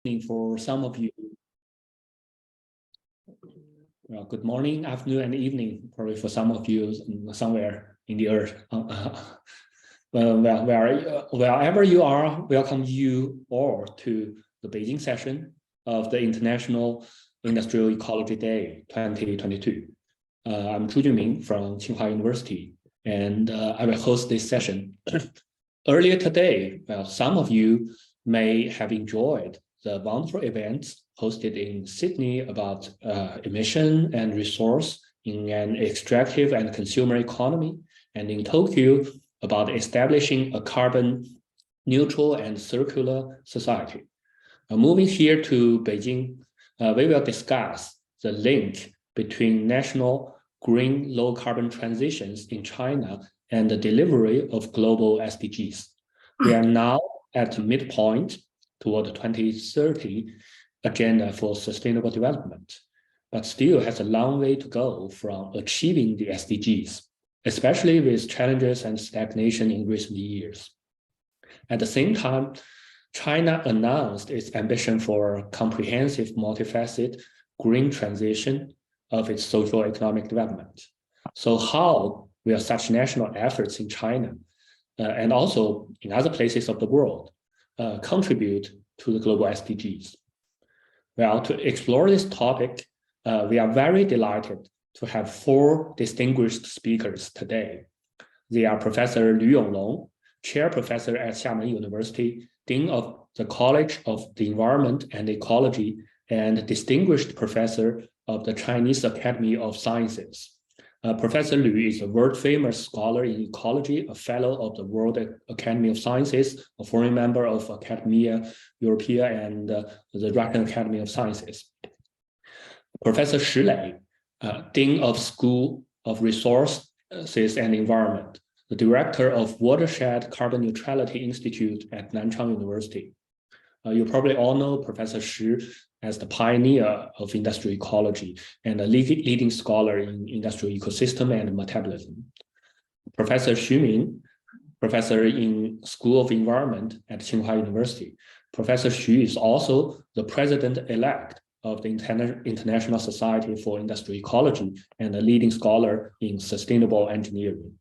For some of you. Well, good morning, afternoon, and evening, probably for some of you somewhere in the earth. Wherever you are, welcome you all to the Beijing session of the International Industrial Ecology Day 2022. I'm Zhu Junming from Tsinghua University, and I will host this session. Earlier today, well, some of you may have enjoyed the wonderful events hosted in Sydney about emission and resource in an extractive and consumer economy, and in Tokyo about establishing a carbon neutral and circular society. Moving here to Beijing, we will discuss the link between national green low carbon transitions in China and the delivery of global SDGs. We are now at the midpoint toward the 2030 agenda for sustainable development, but still has a long way to go from achieving the SDGs, especially with challenges and stagnation in recent years. At the same time, China announced its ambition for a comprehensive, multifaceted green transition of its socio-economic development. So how will such national efforts in China and also in other places of the world contribute to the global SDGs? Well, to explore this topic, we are very delighted to have four distinguished speakers today. They are Professor Liu Yonglong, Chair Professor at Xiamen University, Dean of the College of the Environment and Ecology, and Distinguished Professor of the Chinese Academy of Sciences. Professor Liu is a world-famous scholar in ecology, a fellow of the World Academy of Sciences, a foreign member of Academia Europaea and the Russian Academy of Sciences. Professor Shi Lei, Dean of School of Resources and Environment, the Director of Watershed Carbon Neutrality Institute at Nanchang University. You probably all know Professor Shi as the pioneer of industrial ecology and a leading scholar in industrial ecosystem and metabolism. Professor Xu Ming, professor in School of Environment at Tsinghua University. Professor Xu is also the president-elect of the International Society for Industrial Ecology and a leading scholar in sustainable engineering.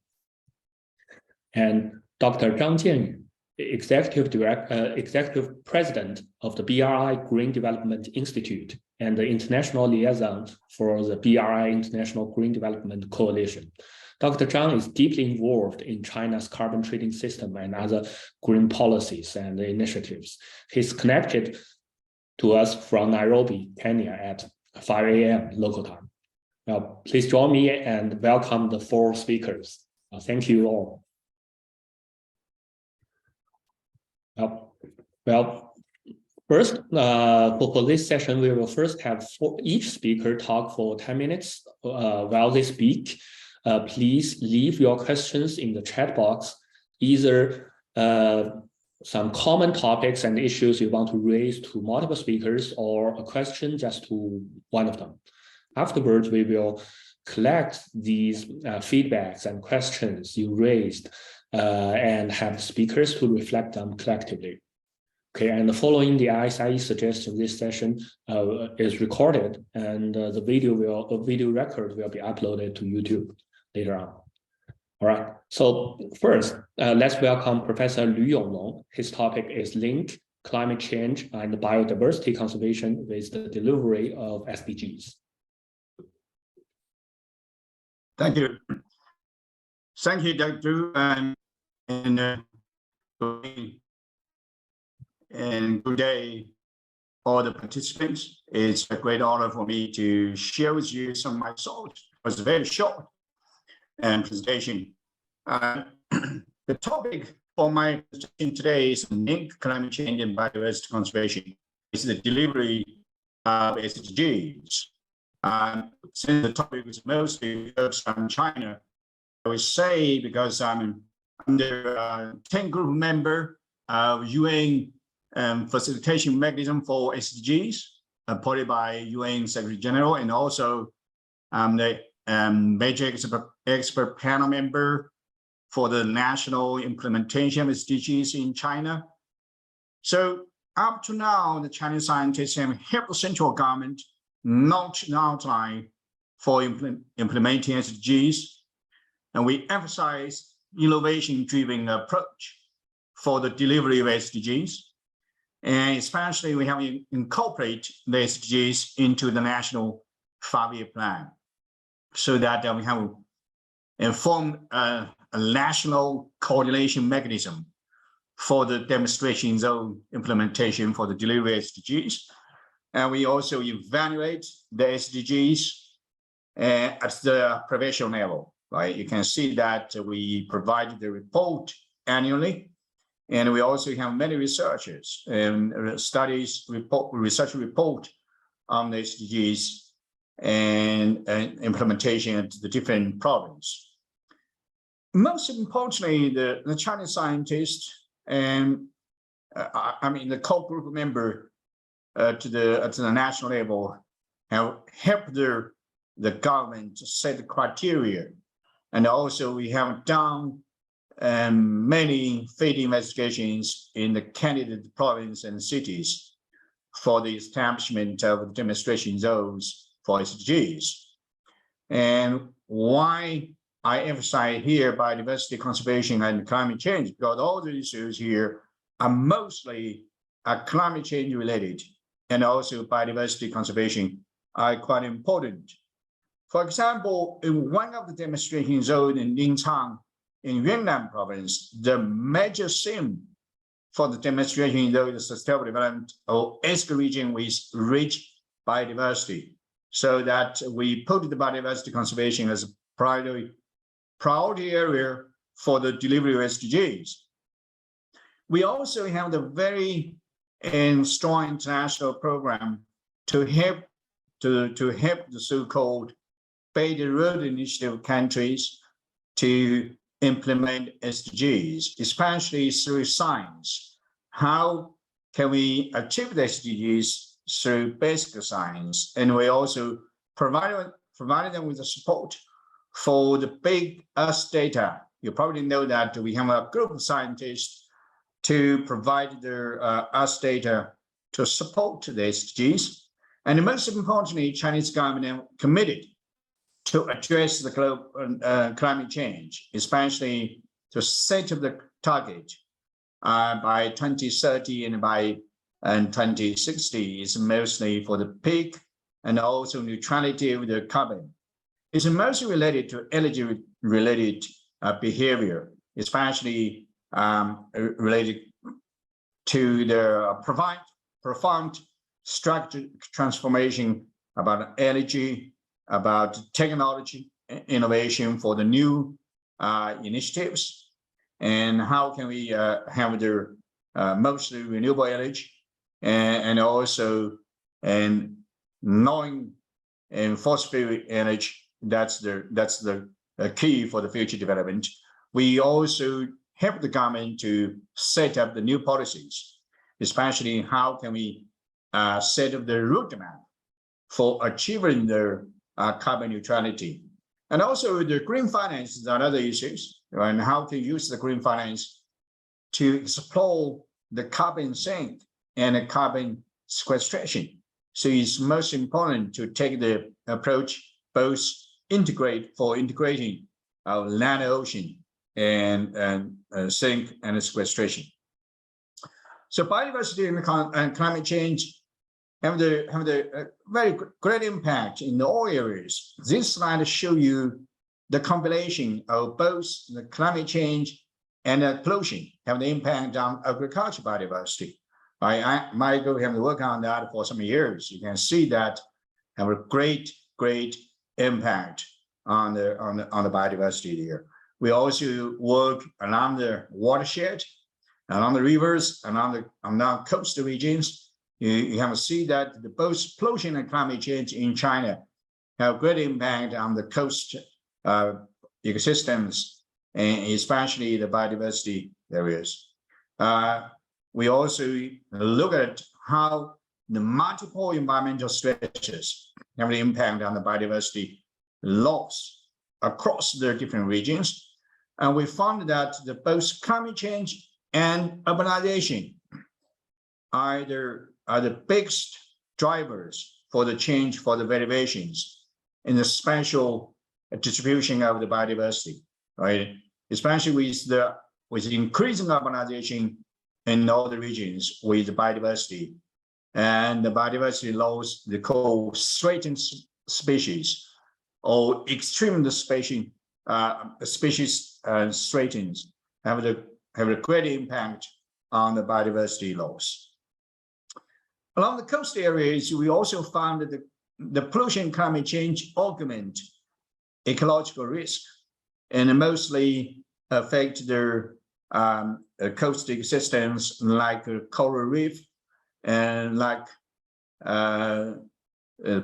And Dr. Zhang Jianyu, Executive President of the BRI Green Development Institute and the International Liaison for the BRI International Green Development Coalition. Dr. Zhang is deeply involved in China's carbon trading system and other green policies and initiatives. He's connected to us from Nairobi, Kenya at 5 a.m. local time. Now, please join me and welcome the four speakers. Thank you all. Well, first, for this session, we will first have each speaker talk for 10 minutes while they speak. Please leave your questions in the chat box, either some common topics and issues you want to raise to multiple speakers or a question just to one of them. Afterwards, we will collect these feedbacks and questions you raised and have speakers to reflect them collectively. Okay, and following the ISIE suggestion, this session is recorded, and the video record will be uploaded to YouTube later on. All right, so first, let's welcome Professor Liu Yonglong. His topic is Link Climate Change and Biodiversity Conservation with the Delivery of SDGs. Thank you. Thank you, Dr. And good day, all the participants. It's a great honor for me to share with you some of my thoughts. It was a very short presentation. The topic for my presentation today is Link Climate Change and Biodiversity Conservation. It's the delivery of SDGs. Since the topic is mostly focused on China, I would say because I'm the 10 group member of UN facilitation mechanism for SDGs, appointed by UN Secretary General, and also the major expert panel member for the national implementation of SDGs in China. So up to now, the Chinese scientists have helped the central government launch an outline for implementing SDGs, and we emphasize innovation-driven approach for the delivery of SDGs, and especially we have incorporated the SDGs into the national 5-year plan, so that we have informed a national coordination mechanism for the demonstration zone implementation for the delivery of SDGs. And we also evaluate the SDGs at the provincial level, right? You can see that we provide the report annually, and we also have many researchers and research report on the SDGs and implementation at the different provinces. Most importantly, the Chinese scientists and the core group member to the national level have helped the government to set the criteria, and also we have done many field investigations in the candidate province and cities for the establishment of demonstration zones for SDGs. And why I emphasize here biodiversity conservation and climate change, because all the issues here are mostly climate change related, and also biodiversity conservation are quite important. For example, in one of the demonstration zones in Linchang in Yunnan province, the major theme for the demonstration zone is sustainable development of ESC region with rich biodiversity, so that we put the biodiversity conservation as a priority area for the delivery of SDGs. We also have the very strong international program to help the so-called Belt and Road Initiative countries to implement SDGs, especially through science. How can we achieve the SDGs through basic science? And we also provided them with the support for the big Earth data. You probably know that we have a group of scientists to provide their Earth data to support the SDGs. And most importantly, Chinese government committed to address the global climate change, especially to set up the target by 2030 and by 2060 is mostly for the peak and also neutrality of the carbon. It's mostly related to energy-related behavior, especially related to the profound structural transformation about energy, about technology, innovation for the new initiatives, and how can we have the mostly renewable energy, and also knowing and fossil energy. That's the key for the future development. We also help the government to set up the new policies, especially how can we set up the roadmap for achieving the carbon neutrality. And also the green finance is another issue, and how to use the green finance to explore the carbon sink and the carbon sequestration. So it's most important to take the approach both integrating land, ocean, and sink and sequestration. So biodiversity and climate change have the very great impact in all areas. This slide shows you the combination of both the climate change and the pollution have the impact on agriculture biodiversity. Michael have worked on that for some years. You can see that have a great impact on the biodiversity there. We also work along the watershed, along the rivers, along the coastal regions. You have to see that both pollution and climate change in China have great impact on the coast ecosystems, and especially the biodiversity areas. We also look at how the multiple environmental stresses have an impact on the biodiversity loss across the different regions. And we found that both climate change and urbanization are the biggest drivers for the change for the variations in the spatial distribution of the biodiversity, right? Especially with increasing urbanization in all the regions with the biodiversity, and the biodiversity laws they call threatened species or extreme species threatened have a great impact on the biodiversity loss. Along the coast areas, we also found that the pollution and climate change augment ecological risk and mostly affect their coastal systems like coral reef and like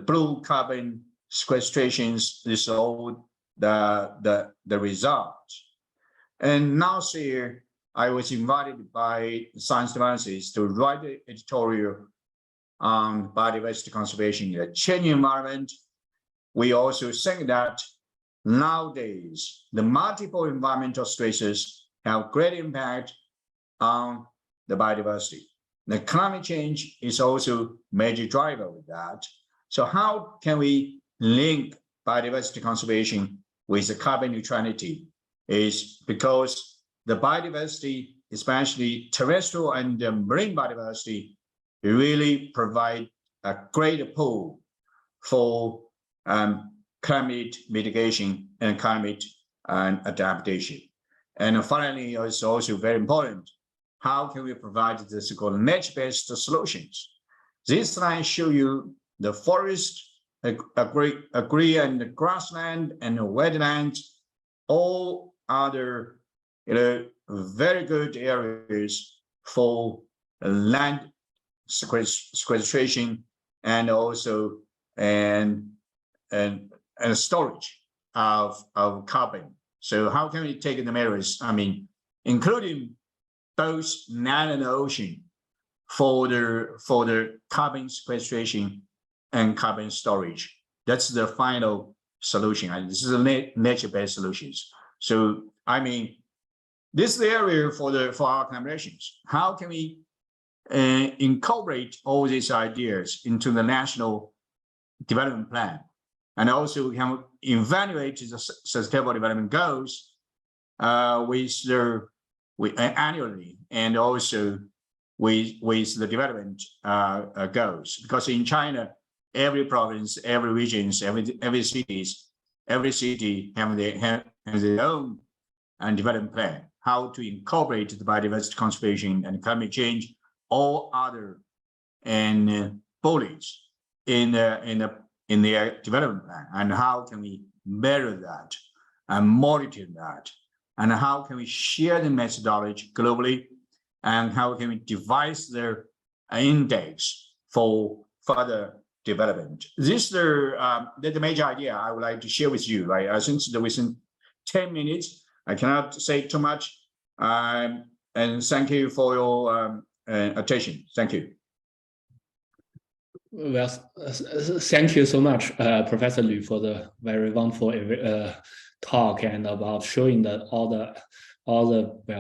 blue carbon sequestrations. This is all the result. And last year, I was invited by Science Advances to write an editorial on biodiversity conservation in a changing environment. We also think that nowadays, the multiple environmental stresses have great impact on the biodiversity. The climate change is also a major driver with that. So how can we link biodiversity conservation with the carbon neutrality? Is because the biodiversity, especially terrestrial and marine biodiversity, really provide a great pool for climate mitigation and climate adaptation. And finally, it's also very important, how can we provide the so-called nature-based solutions? This slide shows you the forest, agree and the grassland and the wetlands, all other very good areas for land sequestration and also and storage of carbon. So how can we take the measures? I mean, including both land and ocean for the carbon sequestration and carbon storage. That's the final solution. And this is a nature-based solutions. So I mean, this is the area for our collaborations. How can we incorporate all these ideas into the national development plan? And also we can evaluate the sustainable development goals annually, and also with the development goals. Because in China, every province, every regions, every city have their own development plan. How to incorporate the biodiversity conservation and climate change, all other bullies in their development plan, and how can we measure that and monitor that, and how can we share the methodology globally, and how can we devise their index for further development. This is the major idea I would like to share with you. Right, since within 10 minutes, I cannot say too much. And thank you for your attention. Thank you. Well, thank you so much, Professor Lu, for the very wonderful talk and about showing all the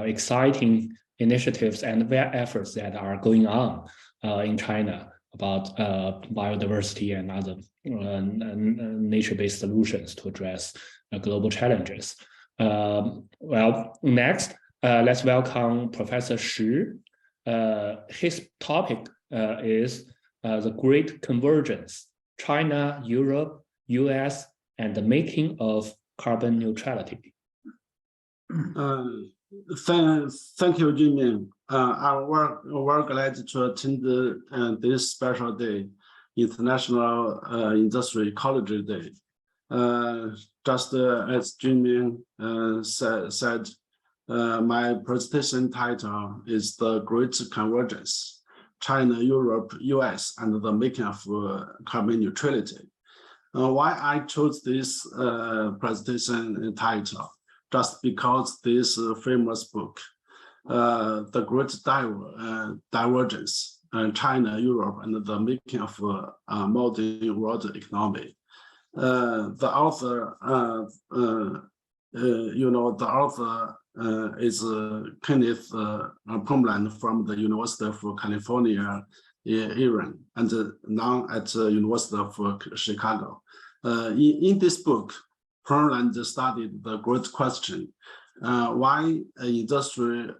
exciting initiatives and efforts that are going on in China about biodiversity and other nature-based solutions to address global challenges. Well, next, let's welcome Professor Shi. His topic is the Great Convergence, China, Europe, US, and the making of carbon neutrality. Thank you, Junming. I'm very glad to attend this special day, International Industrial Ecology Day. Just as Junming said, my presentation title is The Great Convergence, China, Europe, US, and the making of carbon neutrality. Why I chose this presentation title? Just because this famous book, The Great Divergence, China, Europe, and the making of modern world economy. The author, is Kenneth Pomeland from the University of California, Iran, and now at the University of Chicago. In this book, Pomeland studied the great question, why industrial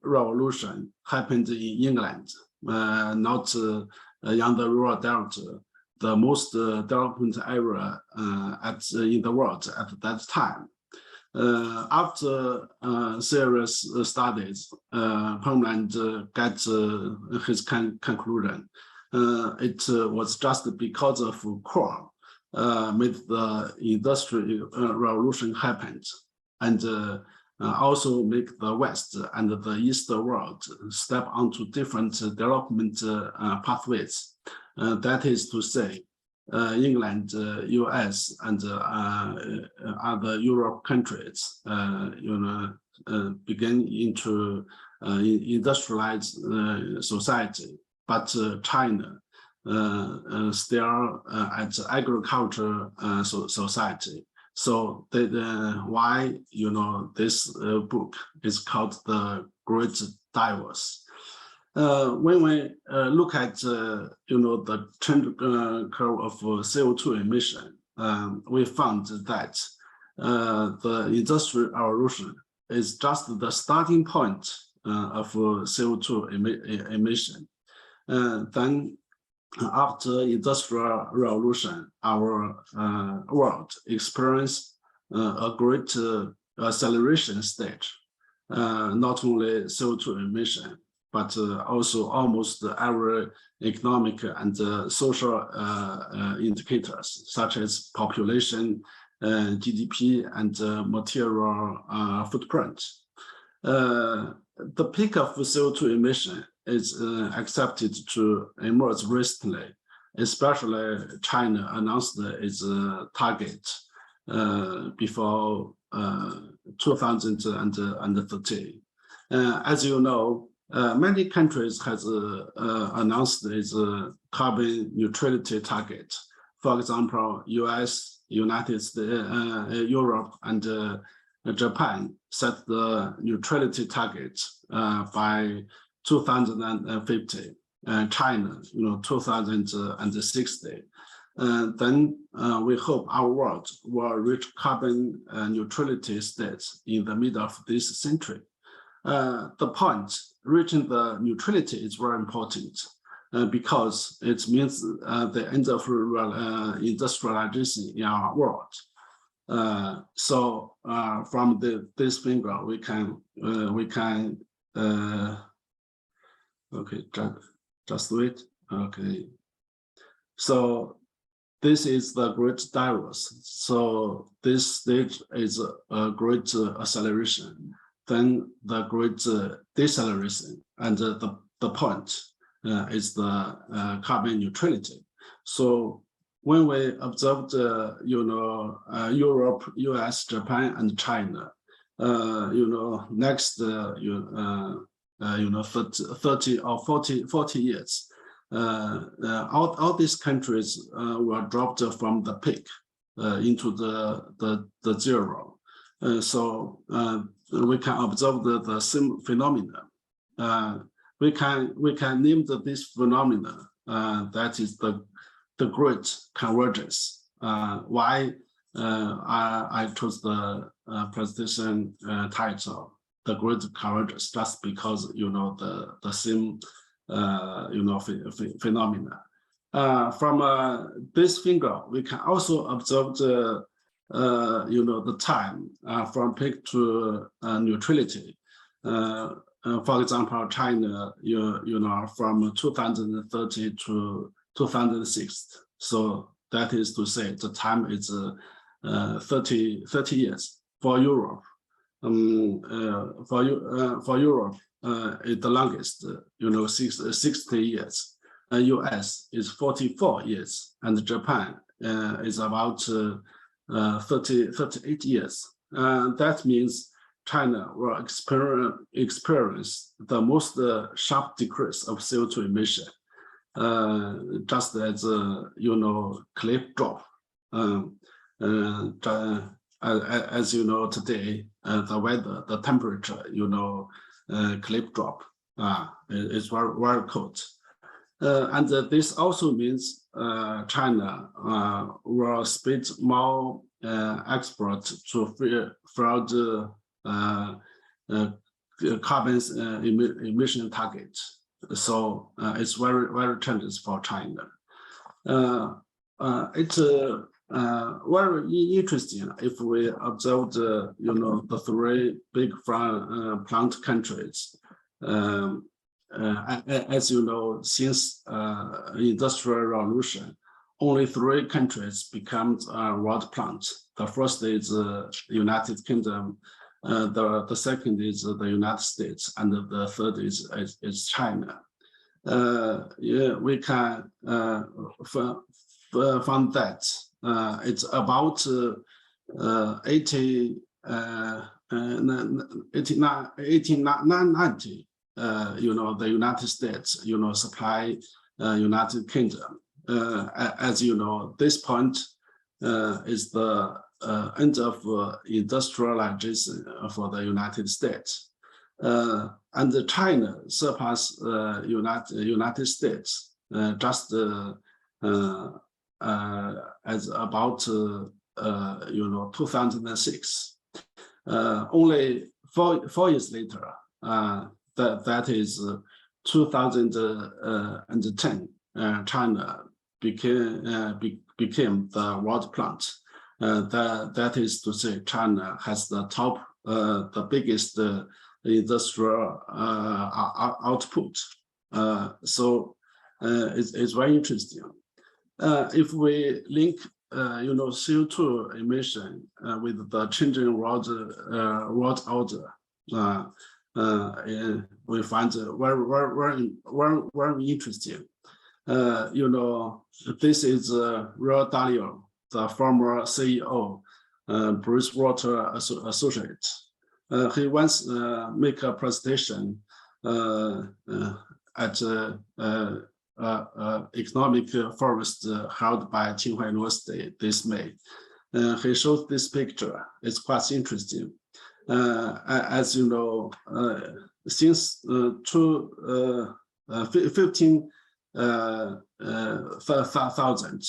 revolution happened in England, not on the rural delta, the most development area in the world at that time. After serious studies, Pomeland got his conclusion. It was just because of coal made the industrial revolution happen, and also make the West and the East world step onto different development pathways. That is to say, England, US, and other Europe countries, begin into industrialized society, but China still at agriculture society. So why this book is called The Great Divorce. When we look at the trend curve of CO2 emission, we found that the industrial revolution is just the starting point of CO2 emission. Then after industrial revolution, our world experienced a great acceleration stage, not only CO2 emission, but also almost every economic and social indicators, such as population, GDP, and material footprint. The peak of CO2 emission is accepted to emerge recently, especially China announced its target before 2030. As you know, many countries has announced its carbon neutrality target. For example, US, United States, Europe, and Japan set the neutrality target by 2050, China, 2060. Then we hope our world will reach carbon neutrality states in the middle of this century. The point, reaching the neutrality is very important because it means the end of industrialization in our world. So from this figure, we can okay, just wait. Okay, so this is the great divorce. So this stage is a great acceleration, then the great deceleration, and the point is the carbon neutrality. So when we observed, Europe, US, Japan, and China, next, 30 or 40 years, all these countries were dropped from the peak into the zero. So we can observe the same phenomena. We can name this phenomena that is the great convergence. Why I chose the presentation title, the great convergence, just because the same phenomena. From this figure, we can also observe the time from peak to neutrality. For example, China, from 2030 to 2006. So that is to say, the time is 30 years. For Europe, for Europe, it's the longest, 60 years. US is 44 years, and Japan is about 38 years. That means China will experience the most sharp decrease of CO2 emission, just as cliff drop. as you know, today, the weather, the temperature, cliff drop, it's very, very cold. And this also means China will spend more export to from the carbon emission target. So it's very, very changes for China. It's very interesting if we observe the three big plant countries. As you know, since Industrial Revolution, only 3 countries become world plants. The first is United Kingdom, the second is the United States, and the third is China. Yeah, we can find that it's about 1890. The United States, supply United Kingdom. As you know, this point is the end of industrialization for the United States. And China surpassed United States just as about 2006. Only four years later, that is 2010, China became the world plant. That is to say, China has the top, the biggest industrial output. So it's very interesting. If we link, CO2 emission with the changing world order, we find very interesting. This is Ray Dalio, the former CEO, Bruce Water Associate. He once make a presentation at economic forest held by Tsinghua University this May. He showed this picture. It's quite interesting. As you know, since 15,000,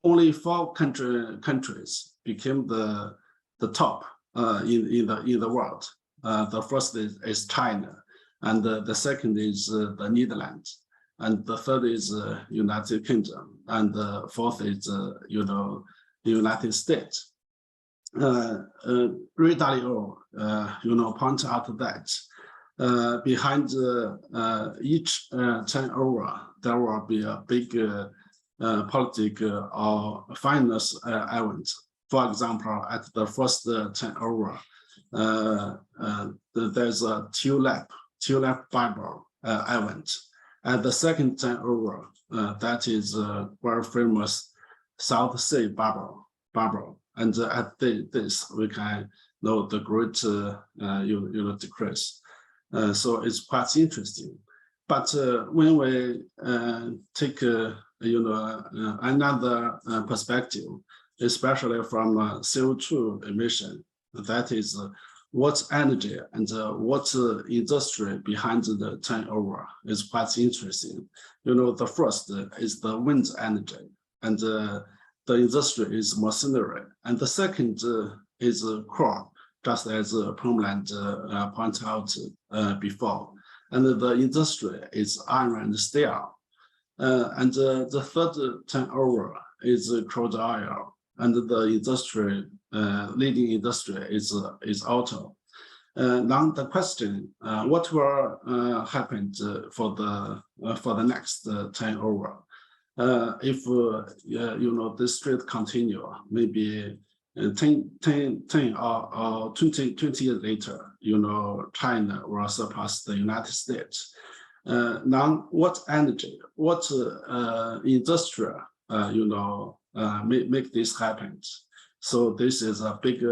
only 4 countries became the top in the world. The first is China, and the second is the Netherlands, and the third is United Kingdom, and the fourth is the United States. Ray Dalio, point out that behind each turnover, there will be a big political or finance event. For example, at the first turnover, there's a tulip Bible event. At the second turnover, that is very famous South Sea Bible. And at this, we can know the great decrease. So it's quite interesting. But when we take another perspective, especially from CO2 emission, that is what energy and what industry behind the turnover is quite interesting. The first is the wind energy, and the industry is machinery, and the second is core, just as Homeland pointed out before. And the industry is iron and steel. And the third turnover is crude oil, and the industry, leading industry is auto. Now the question, what will happen for the next turnover? If this trend continue, maybe 10 or 20 years later, China will surpass the United States. Now, what energy, what industry, make this happen? So this is a big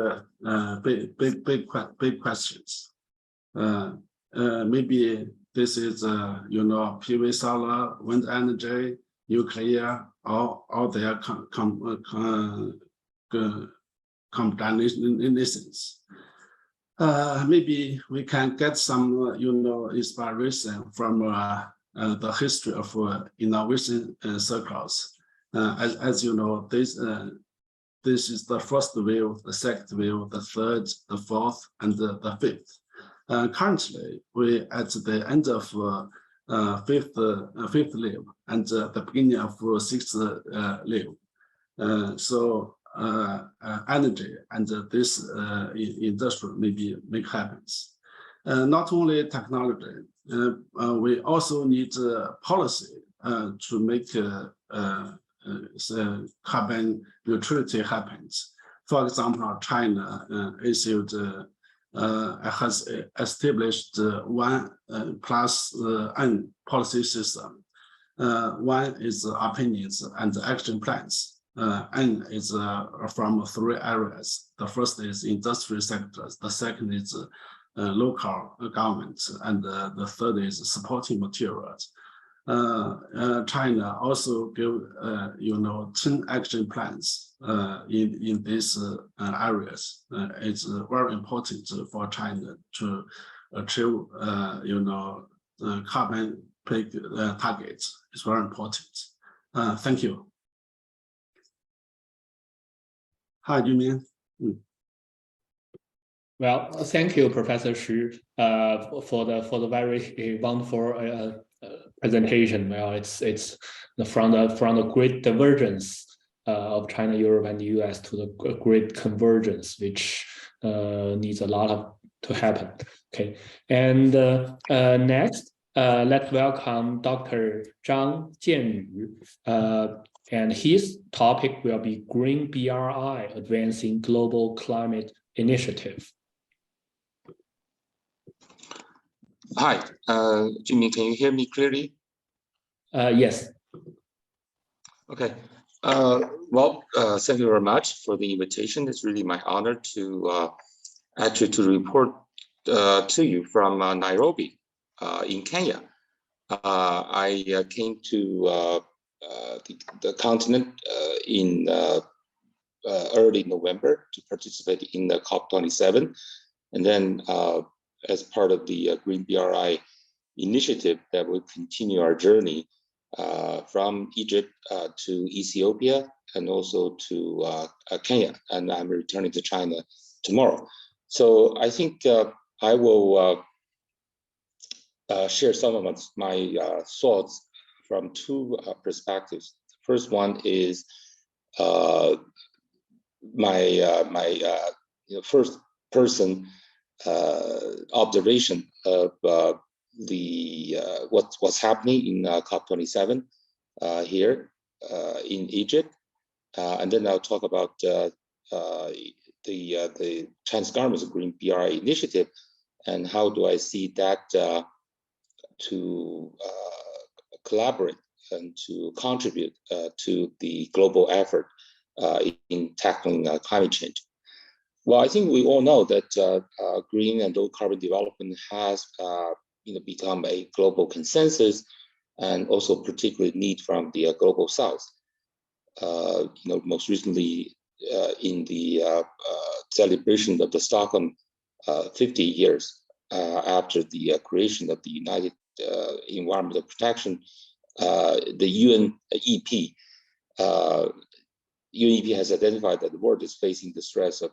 questions. Maybe this is PV solar, wind energy, nuclear, all their convergence. Maybe we can get some, inspiration from the history of innovation circles. As you know, this is the first wave, the second wave, the third, the fourth, and the fifth. Currently, we at the end of fifth wave and the beginning of sixth wave. So energy and this industry maybe make happens. Not only technology, we also need policy to make carbon neutrality happens. For example, China has established 1+N policy system. One is opinions and action plans. N is from 3 areas. The first is industry sectors. The second is local government, and the third is supporting materials. China also give 10 action plans in these areas. It's very important for China to achieve carbon peak targets. It's very important. Thank you. Hi, Junming. Well, thank you, Professor Shi, for the very wonderful presentation. Well, it's from the great divergence of China, Europe, and the US to the great convergence, which needs a lot to happen. Okay, and next, let's welcome Dr. Zhang Jianyu, and his topic will be Green BRI, Advancing Global Climate Initiative. Hi, Junming, can you hear me clearly? Yes. Okay. Well, thank you very much for the invitation. It's really my honor to actually to report to you from Nairobi in Kenya. I came to the continent in early November to participate in the COP27, and then as part of the Green BRI initiative that will continue our journey from Egypt to Ethiopia and also to Kenya, and I'm returning to China tomorrow. So I think I will share some of my thoughts from two perspectives. The first one is my first person observation of what's happening in COP27 here in Egypt, and then I'll talk about the Chinese government's Green BRI initiative and how do I see that to collaborate and to contribute to the global effort in tackling climate change. Well, I think we all know that green and low carbon development has become a global consensus, and also particularly need from the global South. Most recently in the celebration of the Stockholm 50 years after the creation of the United Environmental Protection, the UNEP. UNEP has identified that the world is facing the stress of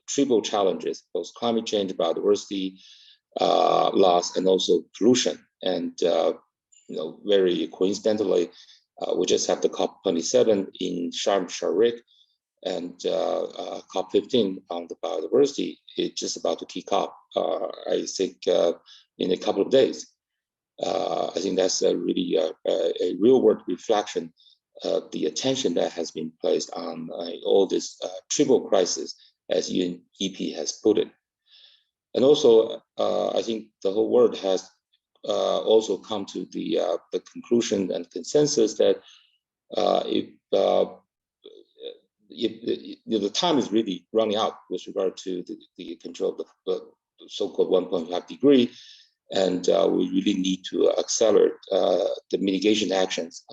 triple challenges, both climate change, biodiversity loss, and also pollution. And very coincidentally, we just have the COP27 in Sharm el-Sheikh, and COP15 on the biodiversity is just about to kick off, I think, in a couple of days. I think that's a really a real-world reflection of the attention that has been placed on all this triple crisis, as UNEP has put it. And also, I think the whole world has also come to the conclusion and consensus that if the time is really running out with regard to the control of the so-called 1.5 degree, and we really need to accelerate the mitigation actions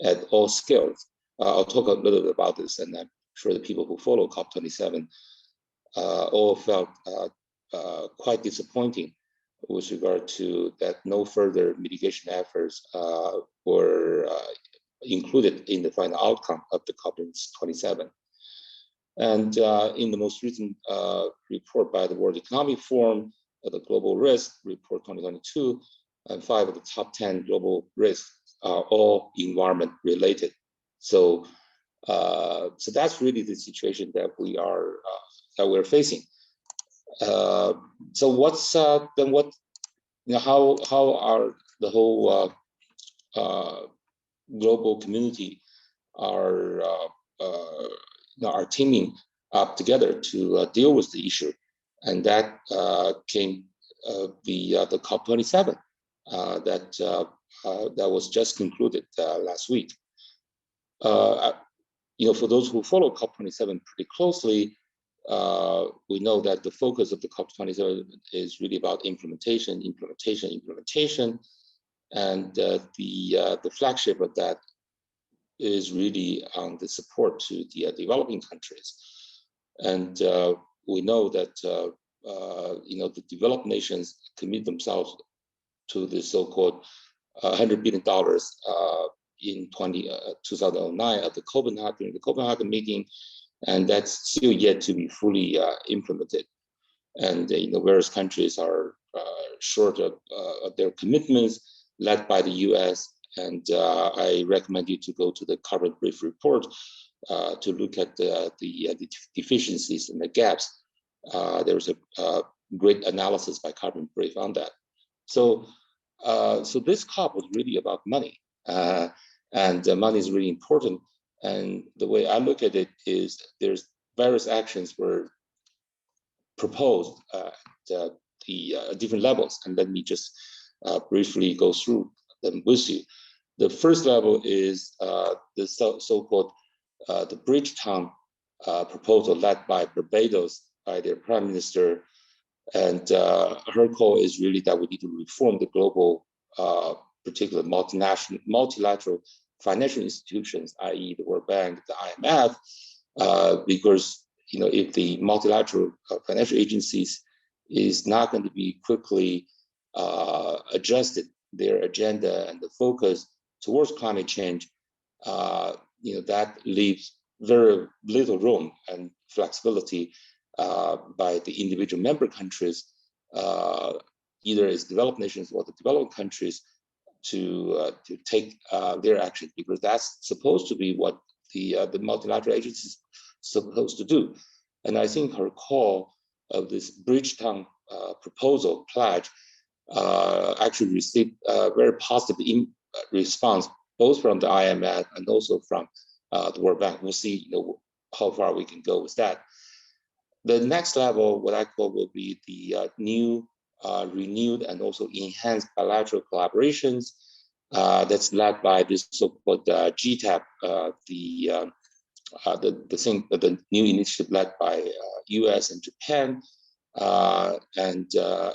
at all scales. I'll talk a little bit about this, and I'm sure the people who follow COP27 all felt quite disappointing with regard to that no further mitigation efforts were included in the final outcome of the COP27. And in the most recent report by the World Economic Forum, the Global Risk Report 2022, and 5 of the top 10 global risks are all environment related. So, so that's really the situation that we're facing. So what's then what, you know, how are the whole global community are teaming up together to deal with the issue, and that came via the COP27 that was just concluded last week. You know, for those who follow COP27 pretty closely, we know that the focus of the COP27 is really about implementation, and the flagship of that is really on the support to the developing countries. And we know that you know, the developed nations commit themselves to the so-called $100 billion in 2009 at the Copenhagen meeting, and that's still yet to be fully implemented. And you know, various countries are short of their commitments, led by the U.S. And I recommend you to go to the Carbon Brief report to look at the deficiencies and the gaps. There's a great analysis by Carbon Brief on that. So, so this COP was really about money, and money is really important. And the way I look at it is there's various actions were proposed at the different levels, and let me just briefly go through them with you. The first level is the so-called the Bridgetown proposal led by Barbados, by their prime minister. And her call is really that we need to reform the global, particular multilateral financial institutions, i.e. the World Bank, the IMF, because, you know, if the multilateral financial agencies is not going to be quickly adjusted their agenda and the focus towards climate change, you know, that leaves very little room and flexibility by the individual member countries, either as developed nations or the developed countries, to take their action, because that's supposed to be what the multilateral agencies supposed to do. And I think her call of this Bridgetown proposal pledge actually received a very positive response, both from the IMF and also from the World Bank. We'll see, you know, how far we can go with that. The next level, what I call, will be the new, renewed, and also enhanced bilateral collaborations that's led by this so-called GTAP, the new initiative led by US and Japan. And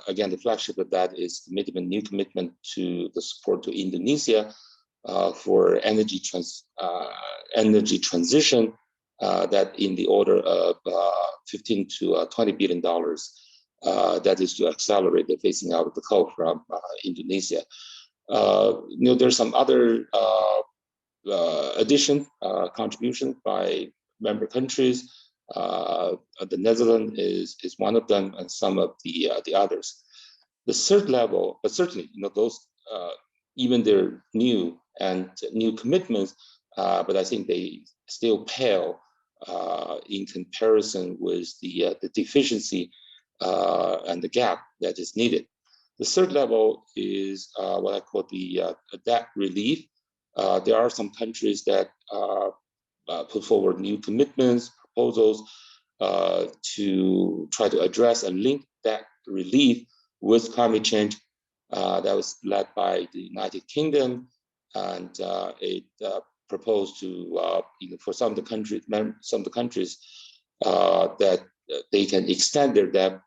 again, the flagship of that is new commitment to the support to Indonesia for energy transition, that in the order of $15 to $20 billion. That is to accelerate the phasing out of the coal from Indonesia. You know, there's some other contributions by member countries. The Netherlands is one of them, and some of the others. The third level, but certainly, you know, those even they're new commitments, but I think they still pale in comparison with the deficiency and the gap that is needed. The third level is what I call the debt relief. There are some countries that put forward new commitments, proposals to try to address and link that relief with climate change. That was led by the United Kingdom, and it proposed to, you know, for some of the countries that they can extend their debt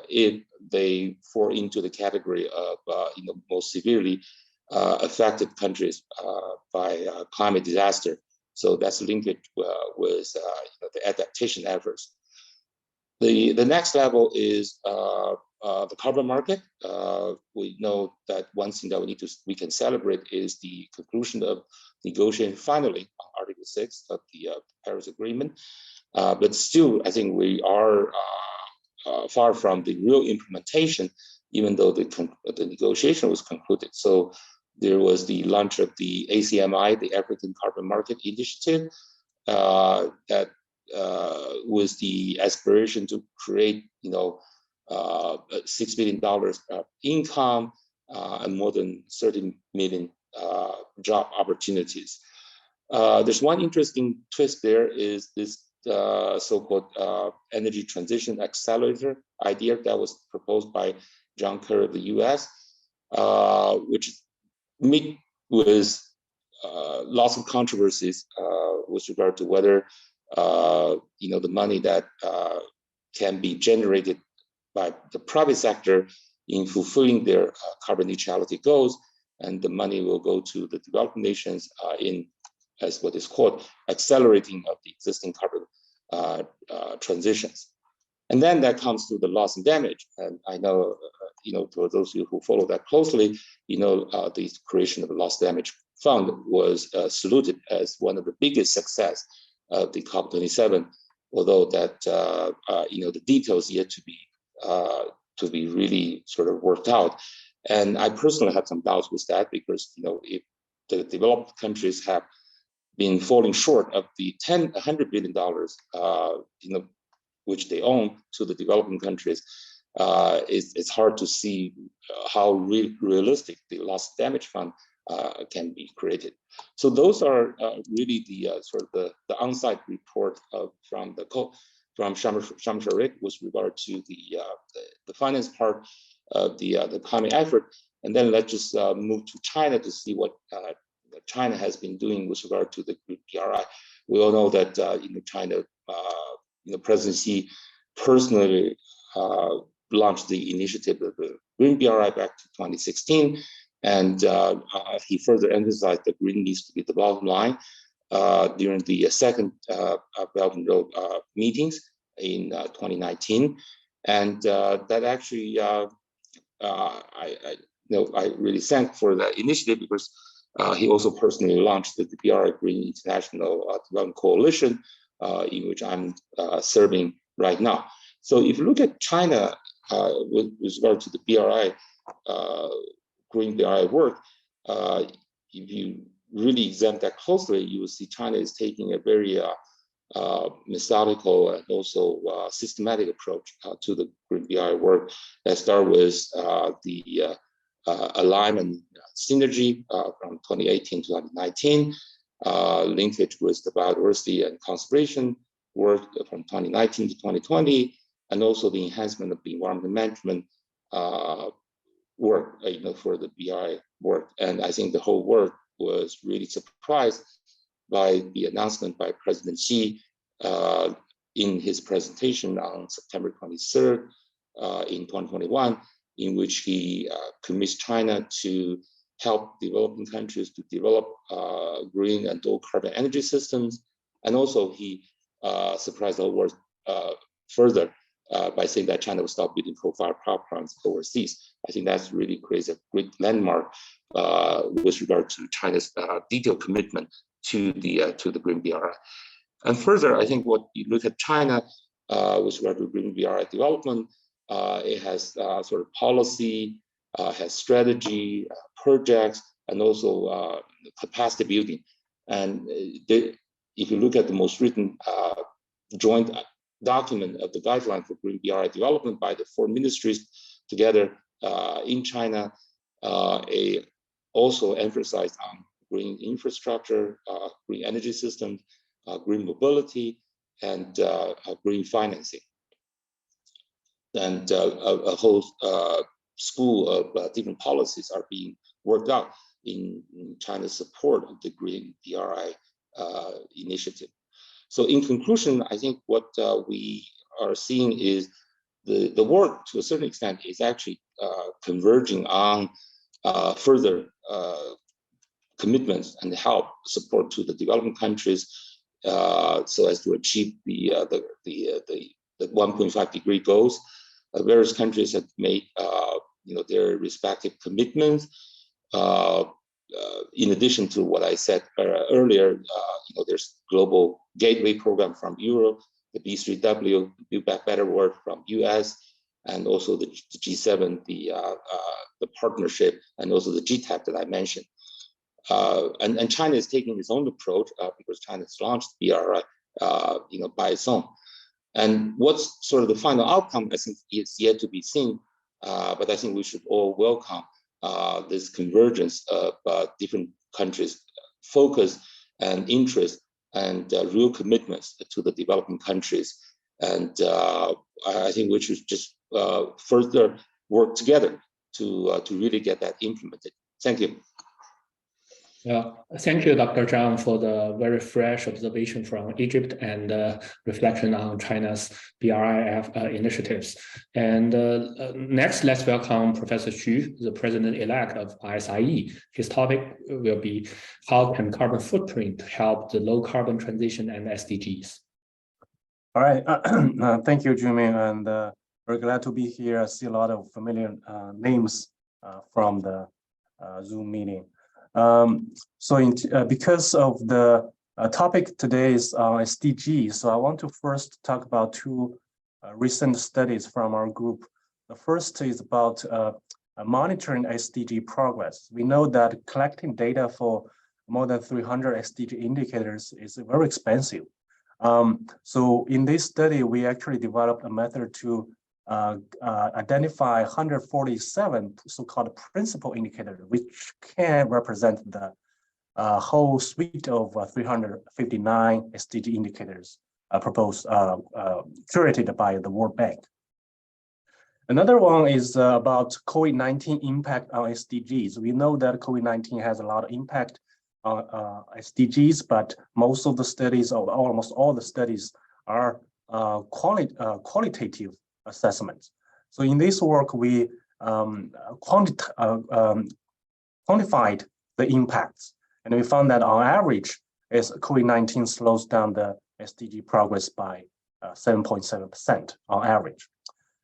if they fall into the category of, you know, most severely affected countries by climate disaster. So that's linked with the adaptation efforts. The next level is the carbon market. We know that one thing that we can celebrate is the conclusion of negotiation finally on Article 6 of the Paris Agreement. But still, I think we are far from the real implementation, even though the negotiation was concluded. So there was the launch of the ACMI, the African Carbon Market Initiative, that was the aspiration to create, $6 billion income and more than 30 million job opportunities. There's one interesting twist there is this so-called energy transition accelerator idea that was proposed by John Kerry of the US, which met with lots of controversies with regard to whether the money that can be generated by the private sector in fulfilling their carbon neutrality goals, and the money will go to the developing nations in, as what is called, accelerating of the existing carbon transitions. And then that comes to the loss and damage. And I know, for those of you who follow that closely, the creation of the loss damage fund was saluted as one of the biggest success of the COP27, although that, the details yet to be really sort of worked out. And I personally have some doubts with that because, if the developed countries have been falling short of the $100 billion, which they own to the developing countries, it's hard to see how realistic the loss damage fund can be created. So those are really the sort of the on-site report from Sharm el-Sheikh with regard to the finance part of the climate effort. And then let's just move to China to see what China has been doing with regard to the BRI. We all know that China, President Xi personally launched the initiative of the Green BRI back to 2016, and he further emphasized that green needs to be the bottom line during the second Belt and Road meetings in 2019, and that actually I really thank for the initiative because he also personally launched the BRI Green International Development Coalition, in which I'm serving right now. So if you look at China with regard to the BRI, Green BRI work, if you really examine that closely, you will see China is taking a very methodical and also systematic approach to the Green BRI work. That start with the alignment synergy from 2018 to 2019, linkage with the biodiversity and conservation work from 2019 to 2020, and also the enhancement of the environmental management work, for the BRI work. And I think the whole work was really surprised by the announcement by President Xi in his presentation on September 23rd in 2021, in which he commits China to help developing countries to develop green and low carbon energy systems. And also he surprised the whole world further by saying that China will stop building coal-fired power plants overseas. I think that's really creates a great landmark with regard to China's detailed commitment to the Green BRI. And further, I think what you look at China with regard to Green BRI development, it has sort of policy, has strategy, projects, and also capacity building. And if you look at the most recent joint document of the guideline for Green BRI development by the 4 ministries together in China, it also emphasized on green infrastructure, green energy systems, green mobility, and green financing. And a whole school of different policies are being worked out in China's support of the Green BRI initiative. So in conclusion, I think what we are seeing is the work to a certain extent is actually converging on further commitments and help support to the developing countries so as to achieve the 1.5 degree goals. Various countries have made their respective commitments. In addition to what I said earlier, there's global gateway program from Europe, the B3W, Build Back Better work from US, and also the G7, the partnership, and also the GTAP that I mentioned. And China is taking its own approach because China has launched BRI, by its own. And what's sort of the final outcome, I think, is yet to be seen. But I think we should all welcome this convergence of different countries' focus and interest and real commitments to the developing countries. And I think we should just further work together to really get that implemented. Thank you. Yeah, thank you, Dr. Zhang, for the very fresh observation from Egypt and reflection on China's BRIF initiatives. And next, let's welcome Professor Xu, the president-elect of ISIE. His topic will be how can carbon footprint help the low carbon transition and SDGs. All right, thank you, Junming, and we're glad to be here. I see a lot of familiar names from the Zoom meeting. Because of the topic today is SDGs, so I want to first talk about two recent studies from our group. The first is about monitoring SDG progress. We know that collecting data for more than 300 SDG indicators is very expensive. So in this study, we actually developed a method to identify 147 so-called principal indicators, which can represent the whole suite of 359 SDG indicators proposed, curated by the World Bank. Another one is about COVID-19 impact on SDGs. We know that COVID-19 has a lot of impact on SDGs, but most of the studies, or almost all the studies, are qualitative assessments. So in this work, we quantified the impacts, and we found that on average, as COVID-19 slows down the SDG progress by 7.7% on average.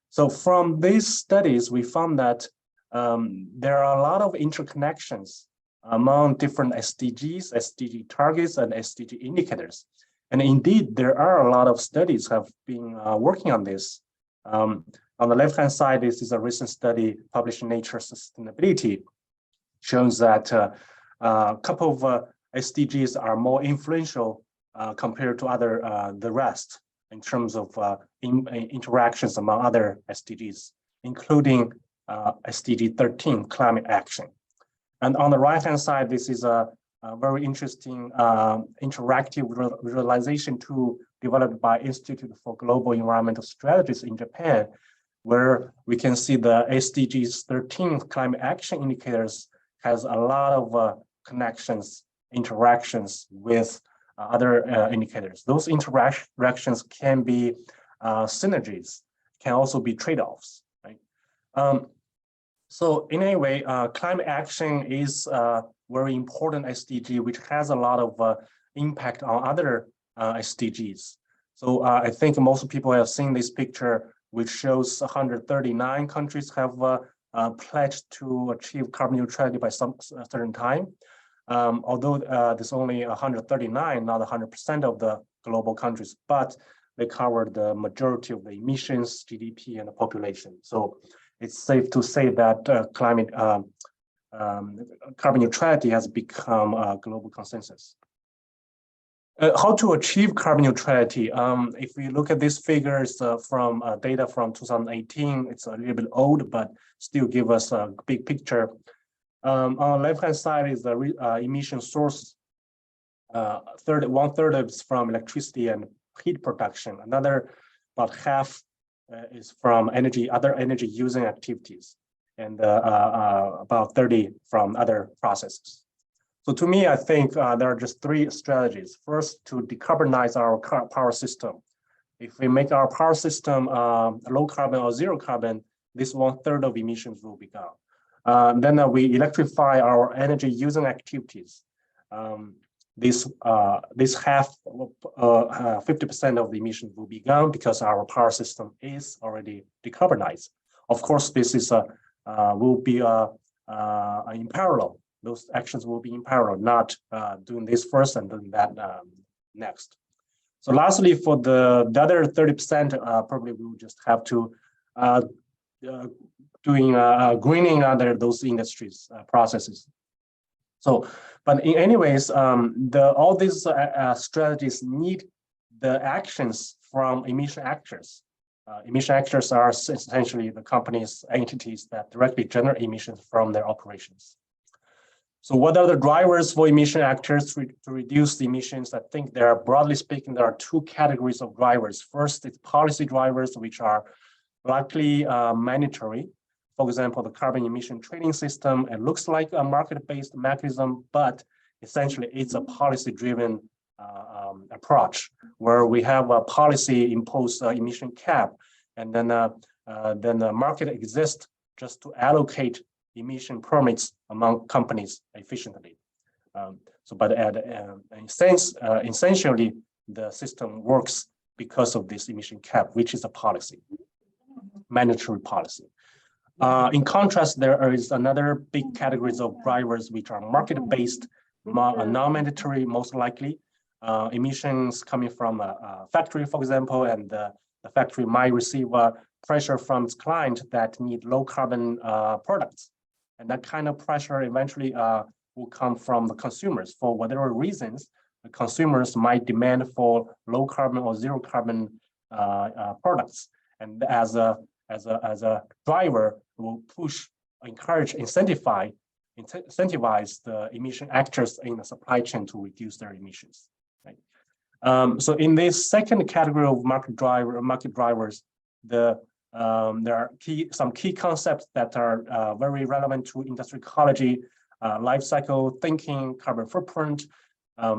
So from these studies, we found that there are a lot of interconnections among different SDGs, SDG targets, and SDG indicators. And indeed, there are a lot of studies have been working on this. On the left-hand side, this is a recent study published in Nature Sustainability, shows that a couple of SDGs are more influential compared to the rest in terms of interactions among other SDGs, including SDG 13, climate action. And on the right-hand side, this is a very interesting interactive visualization tool developed by Institute for Global Environmental Strategies in Japan, where we can see the SDGs 13 climate action indicators has a lot of connections, interactions with other indicators. Those interactions can be synergies, can also be trade-offs, right? So in any way, climate action is a very important SDG, which has a lot of impact on other SDGs. So I think most people have seen this picture, which shows 139 countries have pledged to achieve carbon neutrality by some certain time. Although there's only 139, not 100% of the global countries, but they cover the majority of the emissions, GDP, and the population. So it's safe to say that carbon neutrality has become a global consensus. How to achieve carbon neutrality? If we look at these figures from data from 2018, it's a little bit old, but still give us a big picture. On the left-hand side is the emission source. One third is from electricity and heat production. Another, about half, is from other energy using activities, and about 30 from other processes. So to me, I think there are just three strategies. First, to decarbonize our power system. If we make our power system low carbon or zero carbon, this 1/3 of emissions will be gone. Then we electrify our energy using activities. This half 50% of the emissions will be gone because our power system is already decarbonized. Of course, this is will be in parallel. Those actions will be in parallel, not doing this first and doing that next. So lastly, for the other 30%, probably we will just have to doing greening under those industries processes. So, but in anyways, all these strategies need the actions from emission actors. Emission actors are essentially the companies, entities that directly generate emissions from their operations. So what are the drivers for emission actors to reduce the emissions? I think there are, broadly speaking, there are two categories of drivers. First, it's policy drivers, which are likely mandatory. For example, the carbon emission trading system, it looks like a market-based mechanism, but essentially it's a policy-driven approach where we have a policy imposed emission cap, and then the market exists just to allocate emission permits among companies efficiently. But essentially, the system works because of this emission cap, which is a policy, mandatory policy. In contrast, there is another big categories of drivers which are market-based, non-mandatory, most likely. Emissions coming from a factory, for example, and the factory might receive pressure from its client that need low carbon products. And that kind of pressure eventually will come from the consumers. For whatever reasons, the consumers might demand for low carbon or zero carbon products. And as a driver, will push, encourage, incentivize the emission actors in the supply chain to reduce their emissions. Right? So in this second category of market drivers, there are some key concepts that are very relevant to industry ecology, life cycle thinking, carbon footprint.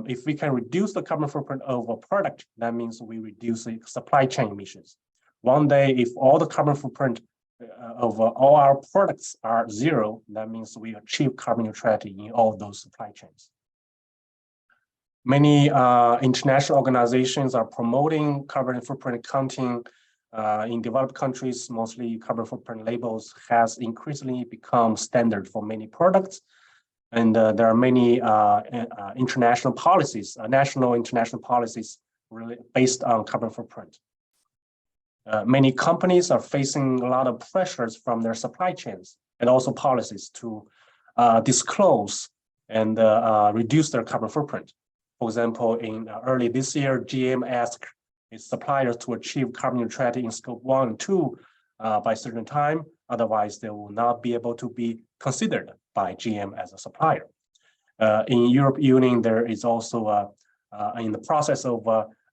If we can reduce the carbon footprint of a product, that means we reduce the supply chain emissions. One day, if all the carbon footprint of all our products are zero, that means we achieve carbon neutrality in all those supply chains. Many international organizations are promoting carbon footprint accounting. In developed countries, mostly carbon footprint labels has increasingly become standard for many products. And there are many international policies, national international policies really based on carbon footprint. Many companies are facing a lot of pressures from their supply chains and also policies to disclose and reduce their carbon footprint. For example, in early this year, GM asked its suppliers to achieve carbon neutrality in scope 1 and 2 by a certain time. Otherwise, they will not be able to be considered by GM as a supplier. In Europe Union, there is also in the process of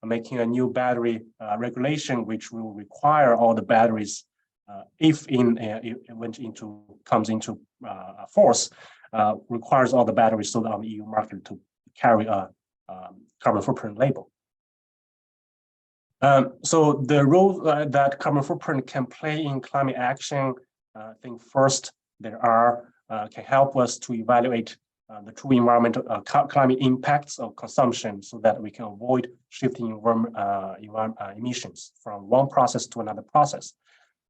making a new battery regulation, which will require all the batteries, if it comes into force, requires all the batteries sold on the EU market to carry a carbon footprint label. So the role that carbon footprint can play in climate action, I think first there are can help us to evaluate the true environmental climate impacts of consumption so that we can avoid shifting emissions from one process to another process.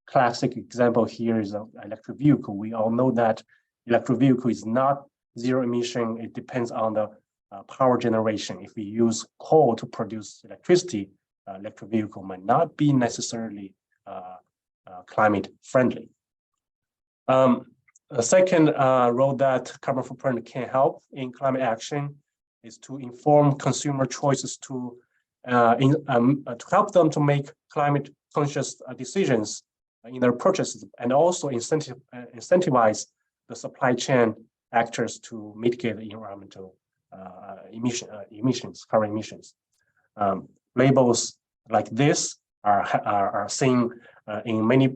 Classic example here is an electric vehicle. We all know that electric vehicle is not zero emission. It depends on the power generation. If we use coal to produce electricity, electric vehicle might not be necessarily climate friendly. The second role that carbon footprint can help in climate action is to inform consumer choices to help them to make climate conscious decisions in their purchases, and also incentivize the supply chain actors to mitigate the environmental emissions, carbon emissions. Labels like this are seen in many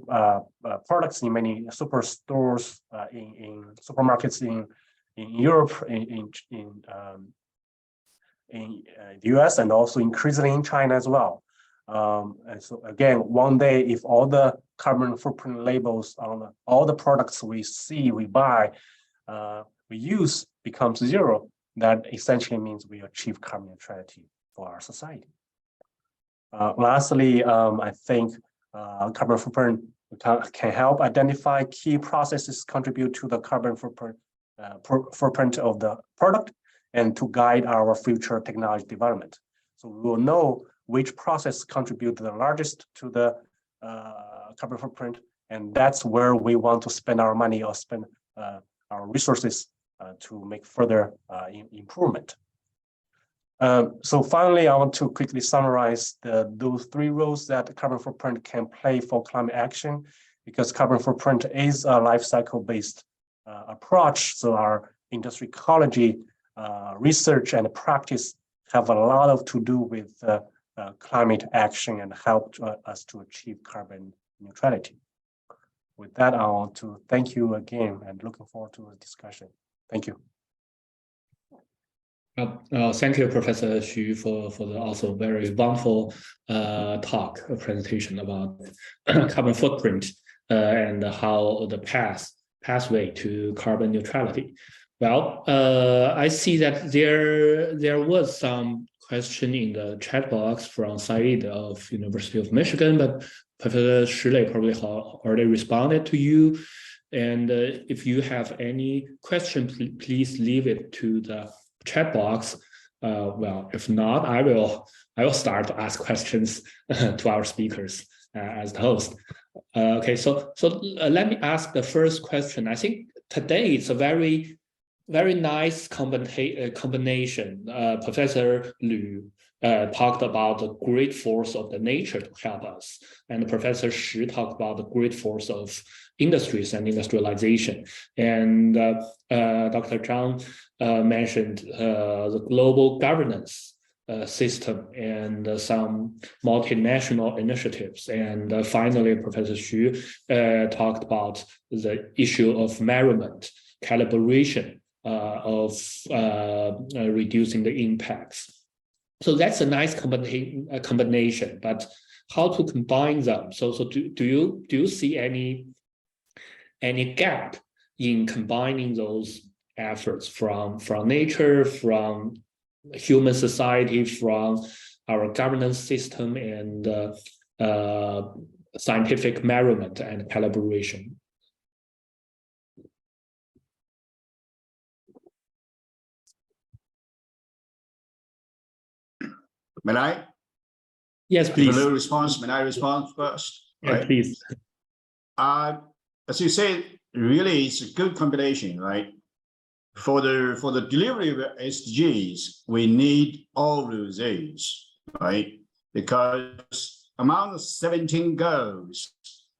products, in many superstores, in supermarkets in Europe, in the US, and also increasingly in China as well. And so again, one day, if all the carbon footprint labels on all the products we see, we buy, we use becomes zero, that essentially means we achieve carbon neutrality for our society. Lastly, I think carbon footprint can help identify key processes contribute to the carbon footprint of the product and to guide our future technology development. So we will know which process contribute the largest to the carbon footprint, and that's where we want to spend our money or spend our resources to make further improvement. So finally, I want to quickly summarize those three roles that carbon footprint can play for climate action, because carbon footprint is a life cycle based approach. So our industry ecology, research and practice have a lot to do with climate action and help us to achieve carbon neutrality. With that, I want to thank you again and looking forward to the discussion. Thank you. Thank you, Professor Xu, for the also very wonderful presentation about carbon footprint and how the pathway to carbon neutrality. Well, I see that there was some question in the chat box from Said of University of Michigan, but Professor Shirley probably already responded to you. And if you have any question, please leave it to the chat box. Well, if not, I will start to ask questions to our speakers as the host. Okay, so let me ask the first question. I think today it's a very nice combination. Professor Lu talked about the great force of the nature to help us, and Professor Shi talked about the great force of industries and industrialization. And Dr. Zhang mentioned the global governance system and some multinational initiatives. And finally, Professor Xu talked about the issue of measurement, calibration of reducing the impacts. So that's a nice combination, but how to combine them? So do you see any gap in combining those efforts from nature, from human society, from our governance system, and scientific measurement and calibration? May I? Yes, please. Hello, response. May I respond first? Yeah, right? Please. As you say, really, it's a good combination, right? For the delivery of SDGs, we need all of those, right? Because among the 17 goals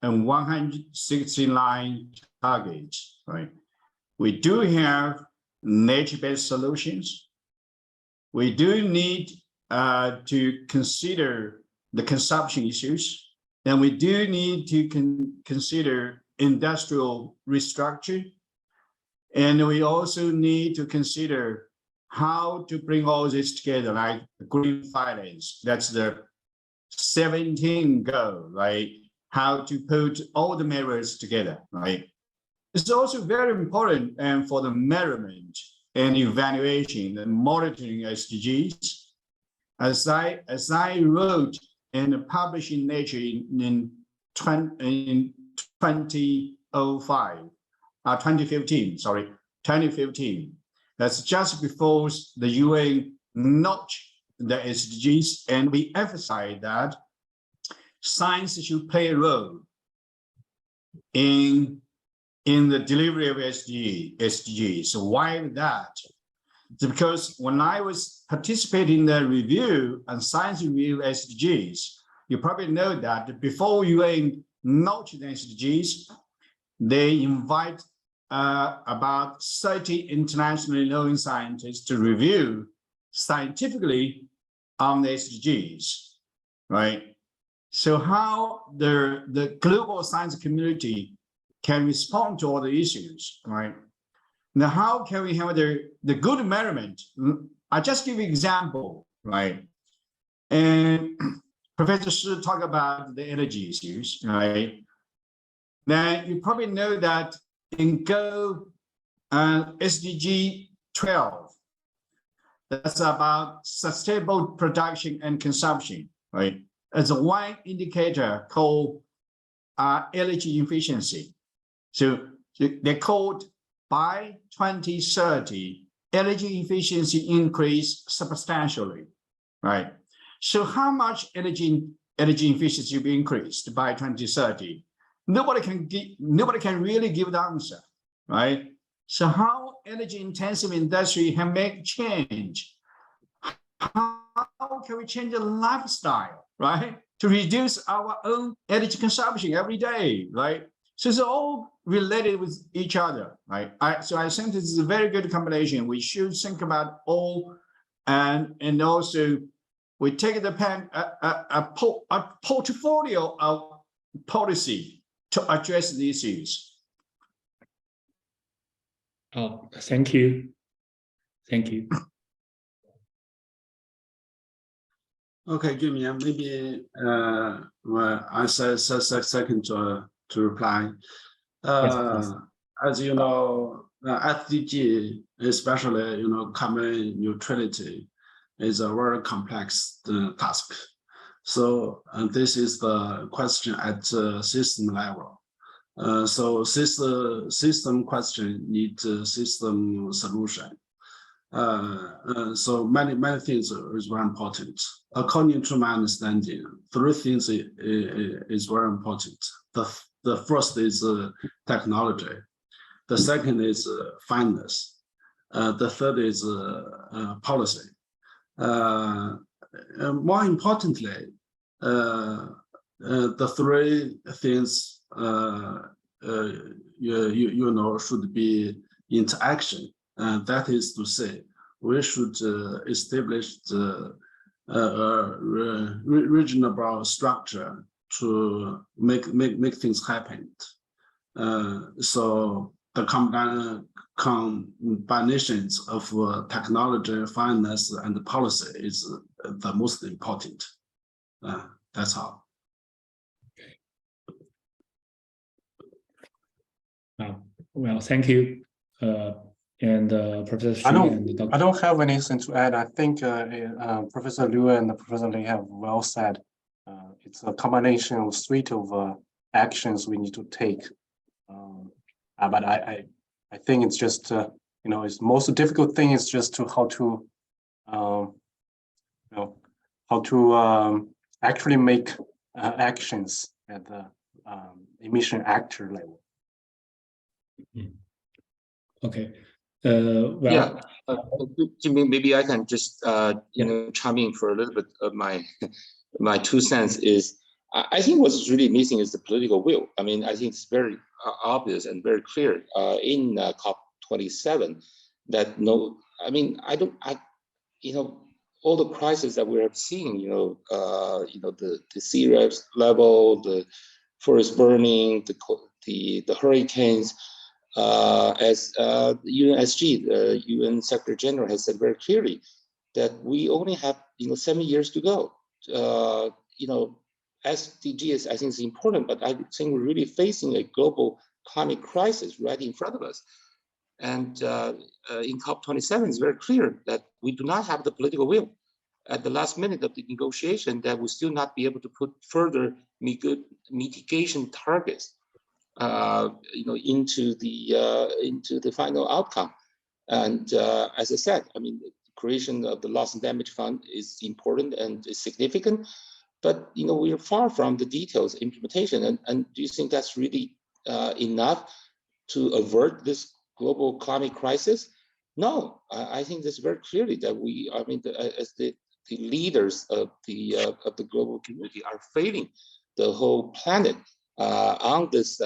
and 169 targets, right? We do have nature-based solutions. We do need to consider the consumption issues, and we do need to consider industrial restructure. And we also need to consider how to bring all this together, like green finance. That's the 17 goal, right? How to put all the measures together, right? It's also very important and for the measurement and evaluation and monitoring SDGs. As I wrote and published in Nature in 2015. That's just before the UN notched the SDGs, and we emphasize that science should play a role in the delivery of SDGs. So why that? It's because when I was participating in the review and science review SDGs, you probably know that before UN notched the SDGs, they invite about 30 internationally known scientists to review scientifically on the SDGs, right? So how the global science community can respond to all the issues, right? Now, how can we have the good measurement? I just give you an example, right? And Professor Shi talked about the energy issues, right? Now you probably know that in Go SDG 12, that's about sustainable production and consumption, right? As a one indicator called energy efficiency. So they called by 2030, energy efficiency increase substantially, right? So how much energy efficiency will be increased by 2030? Nobody can really give the answer, right? So how energy intensive industry can make change? How can we change the lifestyle, right? To reduce our own energy consumption every day, right? So it's all related with each other, right? So I think this is a very good combination. We should think about all, and also we take a portfolio of policy to address these issues. Oh, thank you. Thank you. Okay, Junming, maybe well, I said second to reply. Yes, as you know, SDG, especially carbon neutrality, is a very complex task. So this is the question at system level. So system question needs system solution. So many things is very important. According to my understanding, three things is very important. The first is technology. The second is finance. The third is policy. More importantly, the three things should be interaction. That is to say, we should establish the reasonable structure to make things happen. So the combinations of technology, finance, and policy is the most important. That's all. Well, thank you. And Professor Shi I and Dr. don't have anything to add. I think Professor Liu and Professor Lei have well said. It's a combination of suite of actions we need to take. But I think it's just it's most difficult thing is just to how to actually make actions at the emission actor level. Okay. Well, yeah, maybe I can just chime in for a little bit of my 2 cents. Is I think what's really missing is the political will. I mean, I think it's very obvious and very clear in COP27 that all the crises that we are seeing, the sea level, the forest burning, the hurricanes. As the UNSG, the UN Secretary General, has said very clearly that we only have 7 years to go. SDGs I think is important, but I think we're really facing a global climate crisis right in front of us. And in COP27, it's very clear that we do not have the political will at the last minute of the negotiation that we still not be able to put further mitigation targets into the final outcome. And as I said, I mean, the creation of the loss and damage fund is important and is significant, but we are far from the details implementation. And do you think that's really enough to avert this global climate crisis? No, I think this very clearly that as the leaders of the global community are failing the whole planet on this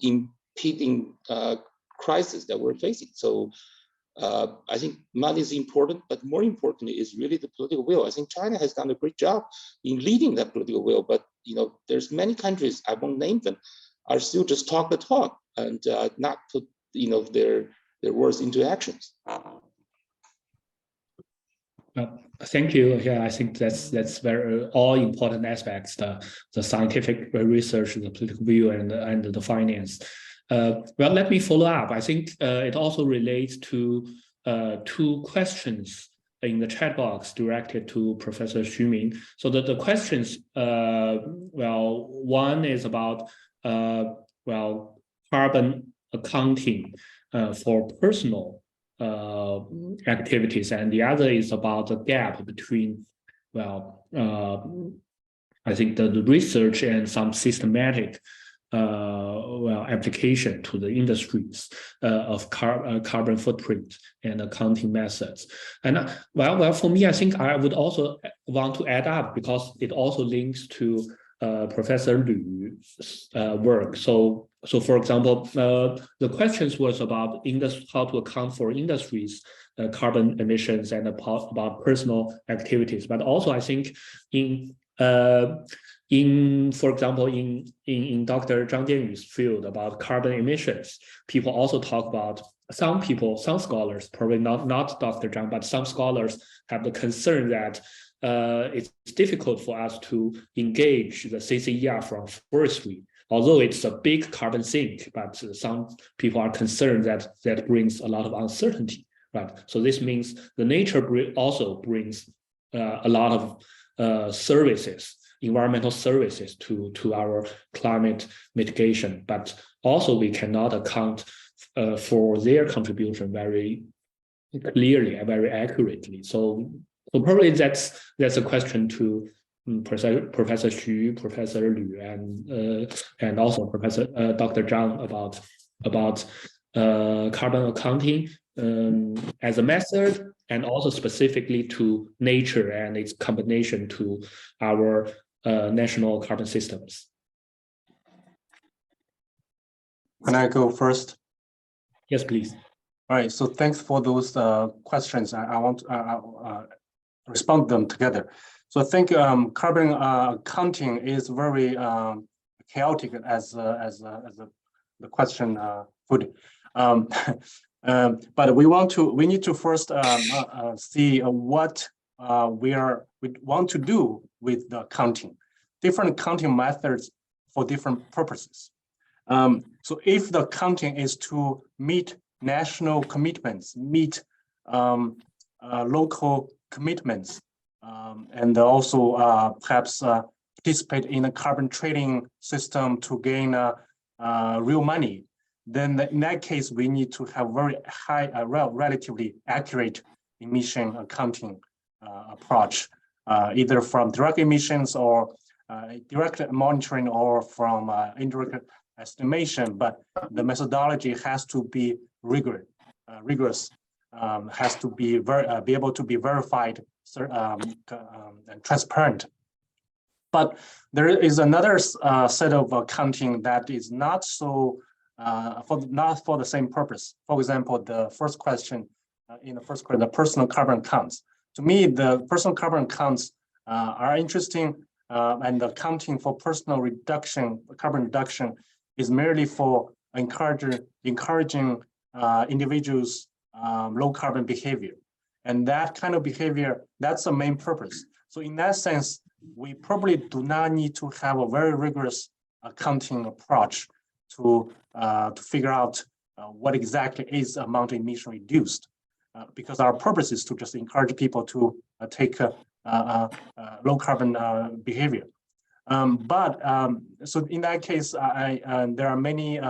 impeding crisis that we're facing. So I think money is important, but more importantly is really the political will. I think China has done a great job in leading that political will, but there's many countries, I won't name them, are still just talk the talk and not put their words into actions. Thank you. Yeah, I think that's very all important aspects: the scientific research, the political view, and the finance. Well, let me follow up. I think it also relates to two questions in the chat box directed to Professor Junming. So the questions, well, one is about well, carbon accounting for personal activities, and the other is about the gap between, well, I think the research and some systematic well, application to the industries of carbon footprint and accounting methods. And well, for me, I think I would also want to add up, because it also links to Professor Lu's work. So for example, the questions was about how to account for industries' carbon emissions and about personal activities. But also, I think for example, in Dr. Zhang Jianyu's field about carbon emissions, people also talk about some scholars, probably not Dr. Zhang, but some scholars have the concern that it's difficult for us to engage the CCER from forestry, although it's a big carbon sink, but some people are concerned that that brings a lot of uncertainty, right? So this means the nature also brings a lot of services, environmental services to our climate mitigation, but also we cannot account for their contribution very clearly and very accurately. So probably that's a question to Professor Xu, Professor Lu, and also Professor Dr. Zhang about carbon accounting as a method, and also specifically to nature and its combination to our national carbon systems. Can I go first? Yes, please. All right, so thanks for those questions. I want to respond to them together. So I think carbon accounting is very chaotic as the question put. But we need to first see what we want to do with the accounting. Different accounting methods for different purposes. So if the accounting is to meet national commitments, meet local commitments, and also perhaps participate in a carbon trading system to gain real money, then in that case, we need to have very high, relatively accurate emission accounting approach, either from direct emissions or direct monitoring or from indirect estimation. But the methodology has to be rigorous, has to be able to be verified and transparent. But there is another set of accounting that is not so not for the same purpose. For example, the first question in the first question, the personal carbon accounts. To me, the personal carbon accounts are interesting, and the accounting for personal carbon reduction is merely for encouraging individuals' low carbon behavior. And that kind of behavior, that's the main purpose. So in that sense, we probably do not need to have a very rigorous accounting approach to figure out what exactly is the amount of emission reduced, because our purpose is to just encourage people to take low carbon behavior. So in that case, there are many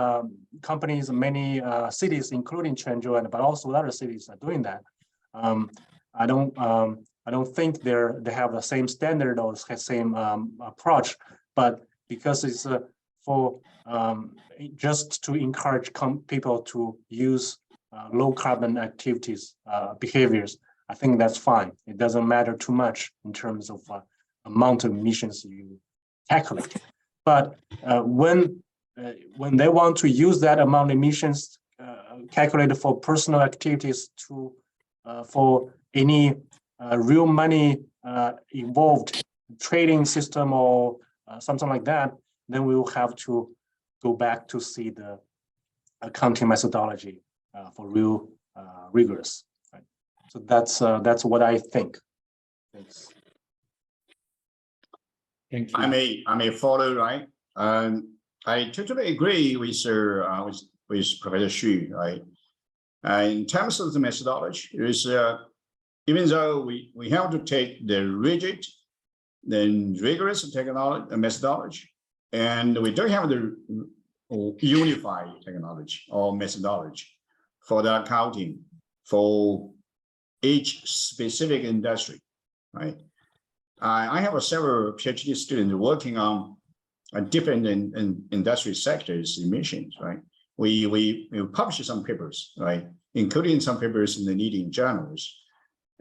companies, many cities, including Quanzhou, but also other cities are doing that. I don't think they have the same standard or same approach, but because it's for just to encourage people to use low carbon activities, behaviors, I think that's fine. It doesn't matter too much in terms of amount of emissions you calculate. But when they want to use that amount of emissions calculated for personal activities to for any real money involved trading system or something like that, then we will have to go back to see the accounting methodology for real rigorous. Right? So that's what I think. Thanks. Thank you. I may follow, right? I totally agree with Professor Xu, right? In terms of the methodology, even though we have to take the rigid, then rigorous methodology, and we don't have the unified technology or methodology for the accounting for each specific industry, right? I have several PhD students working on different industry sectors emissions, right? We publish some papers, right, including some papers in the leading journals,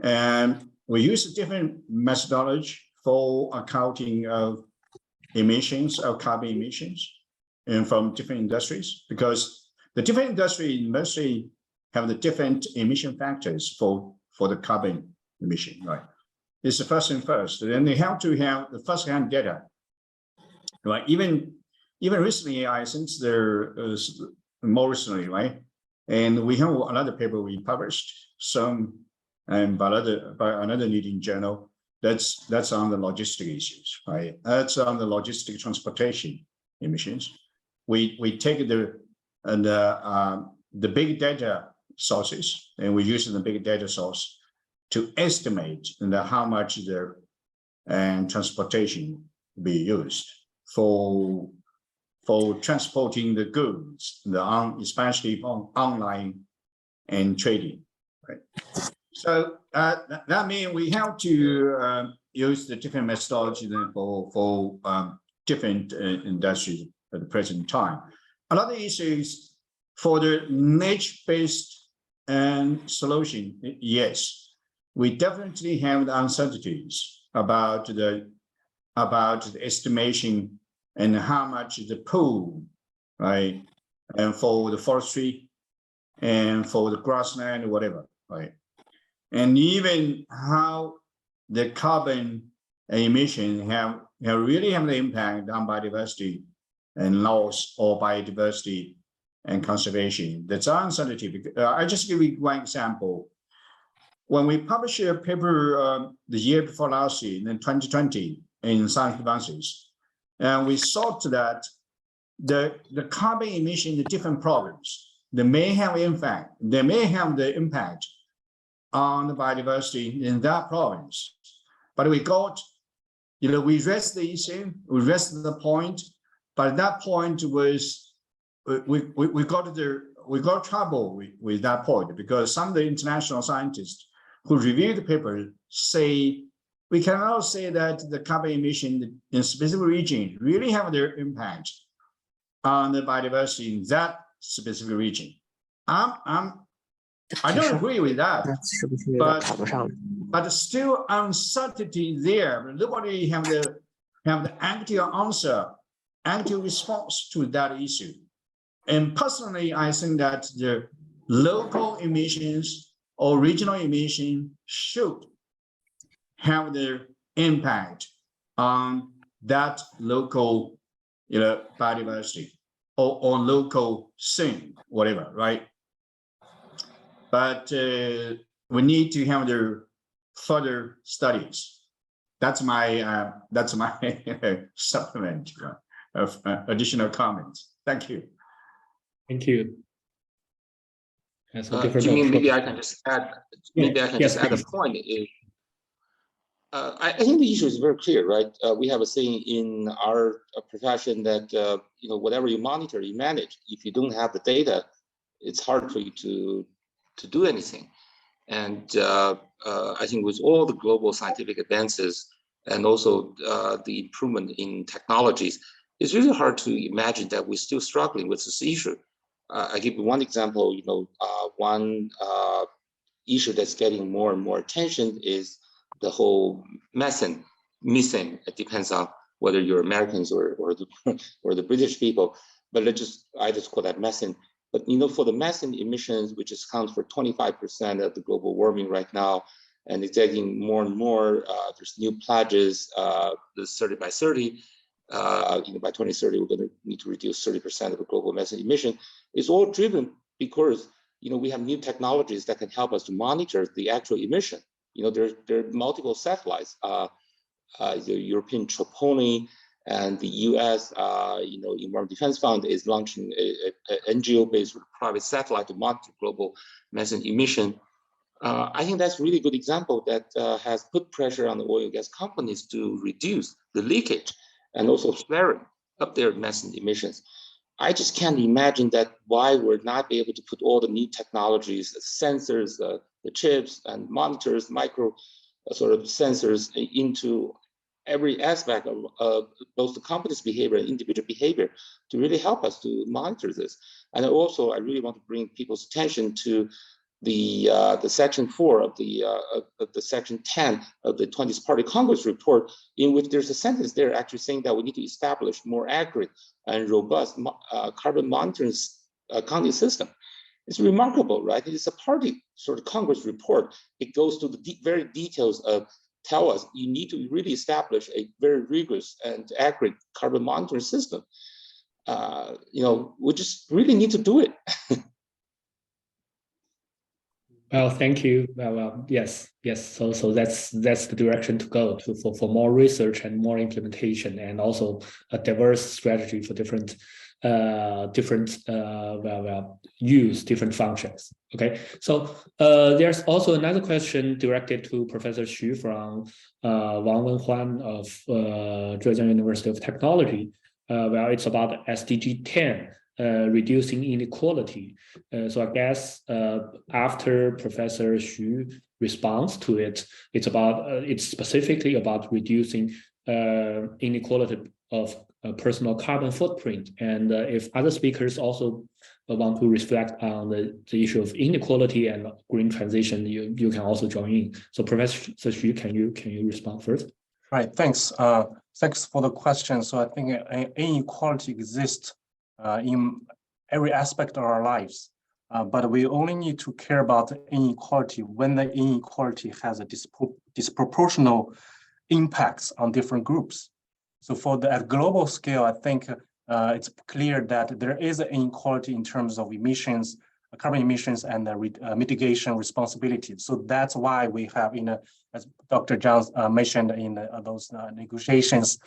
and we use different methodology for accounting of emissions, of carbon emissions, and from different industries, because the different industries mostly have the different emission factors for the carbon emission, right? It's the first thing first. Then they have to have the first-hand data, right? Even recently, I think there is more recently, right? And we have another paper we published, some and by another leading journal. That's on the logistic issues, right? That's on the logistic transportation emissions. We take the big data sources, and we use the big data source to estimate how much the transportation be used for transporting the goods, especially on online and trading, right? So that means we have to use the different methodology for different industries at the present time. Another issue is for the nature-based solution. Yes, we definitely have the uncertainties about the estimation and how much the pool, right, and for the forestry and for the grassland or whatever, right, and even how the carbon emission really have the impact on biodiversity and loss or biodiversity and conservation. That's uncertainty. I just give you one example. When we published a paper the year before last year, in 2020, in Science Advances, and we saw that the carbon emission in the different provinces, they may have the impact on the biodiversity in that province. But we raised the issue, we raised the point, but at that point was we got trouble with that point, because some of the international scientists who reviewed the paper say we cannot say that the carbon emission in a specific region really have their impact on the biodiversity in that specific region. I don't agree with that, but still uncertainty there. Nobody have the active answer, active response to that issue. And personally, I think that the local emissions or regional emission should have their impact on that local, biodiversity or local scene, whatever, right? But we need to have the further studies. That's my supplement of additional comments. Thank you. Thank you. Junming, maybe I can just add. Maybe I can just add a point. I think the issue is very clear, right? We have a saying in our profession that whatever you monitor, you manage. If you don't have the data, it's hard for you to do anything. And I think with all the global scientific advances and also the improvement in technologies, it's really hard to imagine that we're still struggling with this issue. I give you one example. One issue that's getting more and more attention is the whole methane. It depends on whether you're Americans or the British people, but I just call that methane. But for the methane emissions, which accounts for 25% of the global warming right now, and it's getting more and more. There's new pledges. The 30 by 30. By 2030, we're going to need to reduce 30% of the global methane emission. It's all driven because we have new technologies that can help us to monitor the actual emission. there are multiple satellites. The European Troponin and the U.S. Environmental Defense Fund is launching a NGO-based private satellite to monitor global methane emission. I think that's a really good example that has put pressure on the oil and gas companies to reduce the leakage and also flaring of their methane emissions. I just can't imagine that why we're not able to put all the new technologies, sensors, the chips and monitors, micro sort of sensors into every aspect of both the company's behavior and individual behavior to really help us to monitor this. And also, I really want to bring people's attention to the section 4 of the section 10 of the 20th Party Congress report, in which there's a sentence there actually saying that we need to establish more accurate and robust carbon monitoring accounting system. It's remarkable, right? It's a party sort of Congress report. It goes to the very details of tell us you need to really establish a very rigorous and accurate carbon monitoring system. We just really need to do it. Well, thank you. Well, yes. So that's the direction to go to for more research and more implementation, and also a diverse strategy for different use different functions. Okay. So there's also another question directed to Professor Xu from Wang Wenhuan of Zhejiang University of Technology. Well, it's about SDG 10. Reducing inequality. So I guess after Professor Xu responds to it, it's specifically about reducing inequality of personal carbon footprint. And if other speakers also want to reflect on the issue of inequality and green transition, you can also join in. So Professor Xu, can you respond first? Right. Thanks. Thanks for the question. So I think inequality exists in every aspect of our lives, but we only need to care about inequality when the inequality has a disproportional impacts on different groups. So at global scale, I think it's clear that there is an inequality in terms of emissions, carbon emissions, and mitigation responsibility. So that's why we have, as Dr. Zhang mentioned in those negotiations,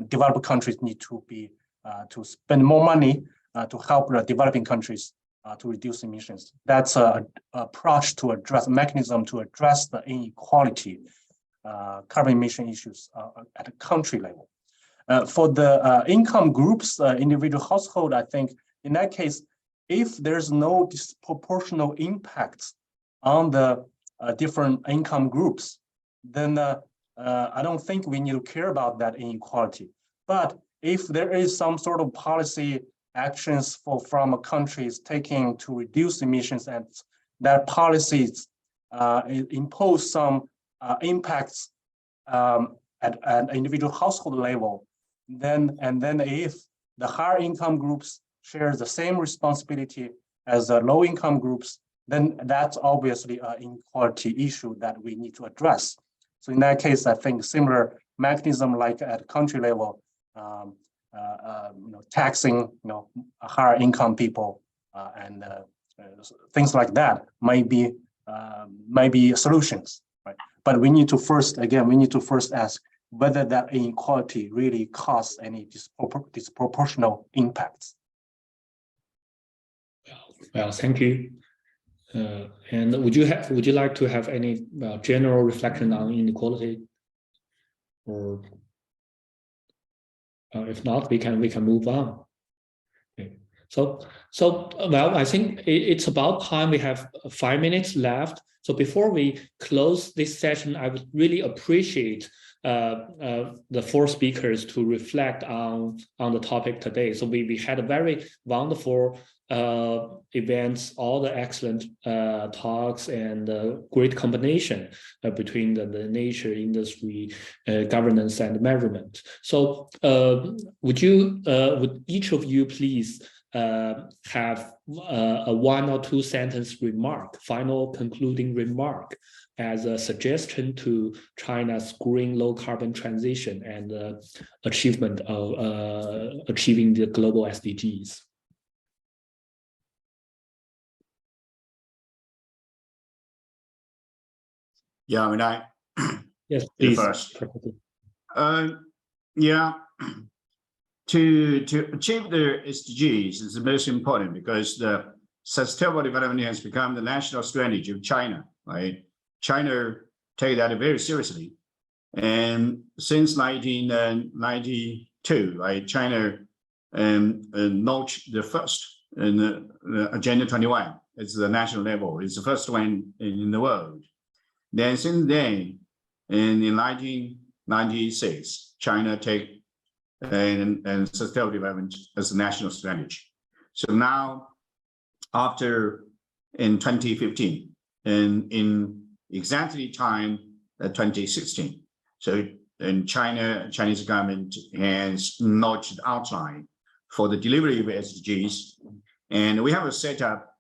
developed countries need to spend more money to help the developing countries to reduce emissions. That's an approach to address, mechanism to address the inequality, carbon emission issues at a country level. For the income groups, individual household, I think in that case, if there's no disproportional impacts on the different income groups, then I don't think we need to care about that inequality. But if there is some sort of policy actions from countries taking to reduce emissions, and that policies impose some impacts at an individual household level, then if the higher income groups share the same responsibility as the low income groups, then that's obviously an inequality issue that we need to address. So in that case, I think similar mechanism like at country level, taxing, higher income people and things like that might be solutions, right? But we need to first ask whether that inequality really causes any disproportional impacts. Well, thank you. And would you like to have any general reflection on inequality, or if not, we can move on. Okay. So well, I think it's about time. We have 5 minutes left. So before we close this session, I would really appreciate the 4 speakers to reflect on the topic today. So we had a very wonderful events, all the excellent talks, and great combination between the nature, industry, governance, and measurement. So would each of you please have a 1 or 2 sentence remark, final concluding remark, as a suggestion to China's green low carbon transition and achievement of achieving the global SDGs? Yeah, I mean, Yes, you please. first. Yeah, to achieve the SDGs is the most important because the sustainable development has become the national strategy of China, right? China take that very seriously. And since 1992, right, China launched the first in the Agenda 21. It's the national level. It's the first one in the world. Then since then, in 1996, China take and sustainable development as a national strategy. So now, after in 2015, and in exactly time 2016, so in Chinese government has notched outline for the delivery of SDGs, and we have a set up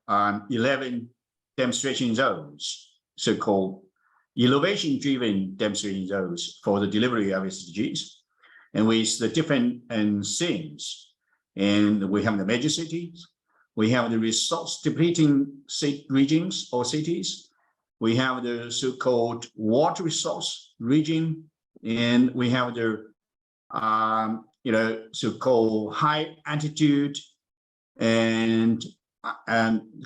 11 demonstration zones, so-called innovation-driven demonstration zones for the delivery of SDGs, and with the different themes. And we have the major cities, we have the resource depleting regions or cities, we have the so-called water resource region, and we have the so-called high altitude and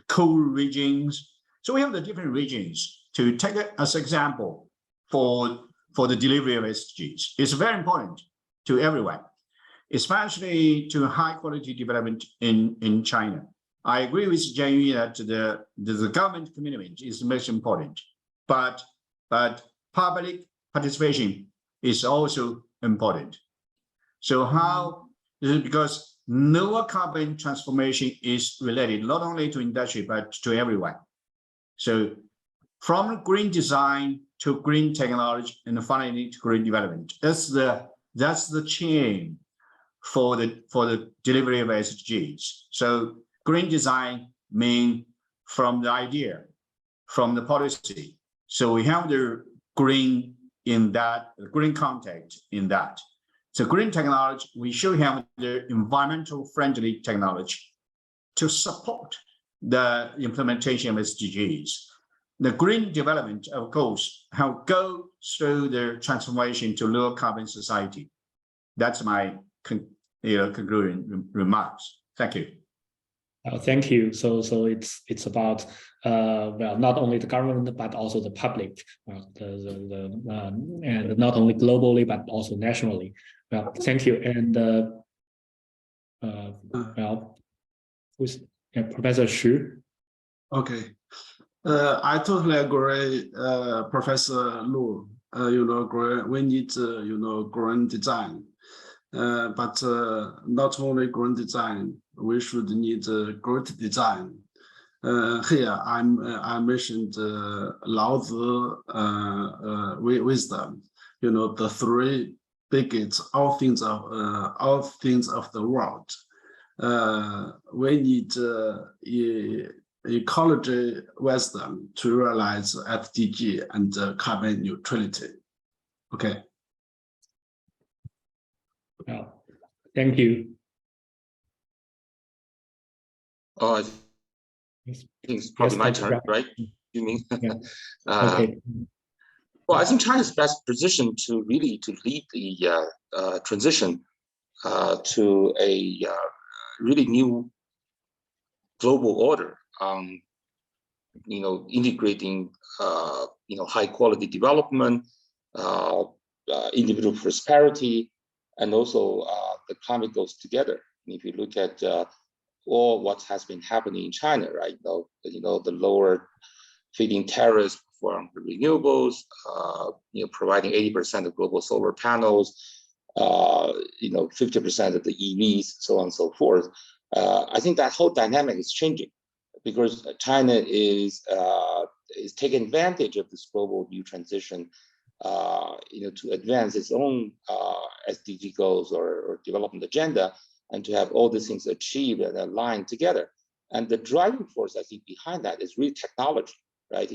cool regions. So we have the different regions to take it as example for the delivery of SDGs. It's very important to everyone, especially to high quality development in China. I agree with Jianyu that the government commitment is most important, but public participation is also important. So how is it? Because lower carbon transformation is related not only to industry, but to everyone. So from green design to green technology and finally to green development, that's the chain for the delivery of SDGs. So green design means from the idea, from the policy. So we have the green in that, the green context in that. So green technology, we should have the environmental friendly technology to support the implementation of SDGs. The green development, of course, have go through the transformation to lower carbon society. That's my concluding remarks. Thank you. Thank you. So it's about well, not only the government but also the public, and not only globally but also nationally. Well, thank you. And well, with Professor Xu. Okay, I totally agree, Professor Lu. We need green design, but not only green design. We should need great design. Here, I mentioned Lao Tzu wisdom. The three biggest all things of the world. We need ecology wisdom to realize SDG and carbon neutrality. Okay. Well, thank you. Oh, I think it's probably my turn, right? You mean? Yeah. Okay. Well, I think China's best position to lead the transition to a really new global order. Integrating high quality development, individual prosperity, and also the climate goes together. And if you look at all what has been happening in China, right? The lower feed-in tariffs for renewables, providing 80% of global solar panels, 50% of the EVs, so on and so forth. I think that whole dynamic is changing because China is taking advantage of this global new transition, to advance its own SDG goals or development agenda, and to have all these things achieved and aligned together. And the driving force, I think, behind that is really technology, right?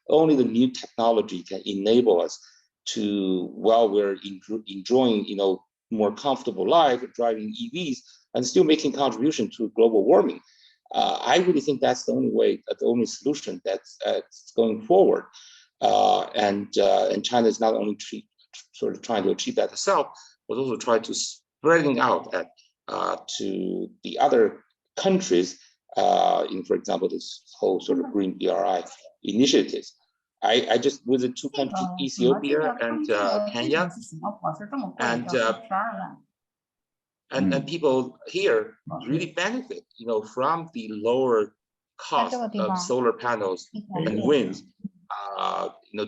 Only the new technology can enable us to, while we're enjoying, more comfortable life, driving EVs, and still making contribution to global warming. I really think that's the only way, the only solution that's going forward. and China is not only sort of trying to achieve that itself, but also try to spreading out to the other countries in, for example, this whole sort of green BRI initiatives. I just visited 2 countries, Ethiopia and Kenya, and people here really benefit, from the lower cost of solar panels and winds,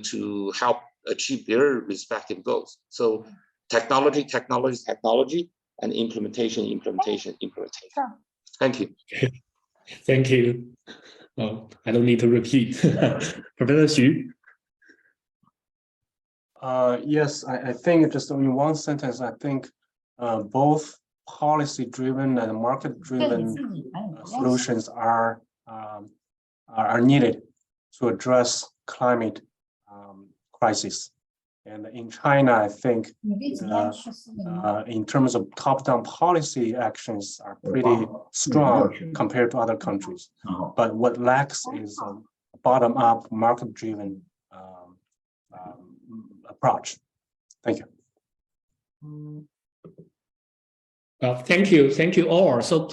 to help achieve their respective goals. So technology, and implementation. Thank you. Thank you. Oh, I don't need to repeat. Professor Xu. Yes, I think just in one sentence, I think both policy-driven and market-driven solutions are needed to address climate crisis. And in China, I think in terms of top-down policy actions are pretty strong compared to other countries. But what lacks is a bottom-up, market-driven approach. Thank you. Well, thank you all. So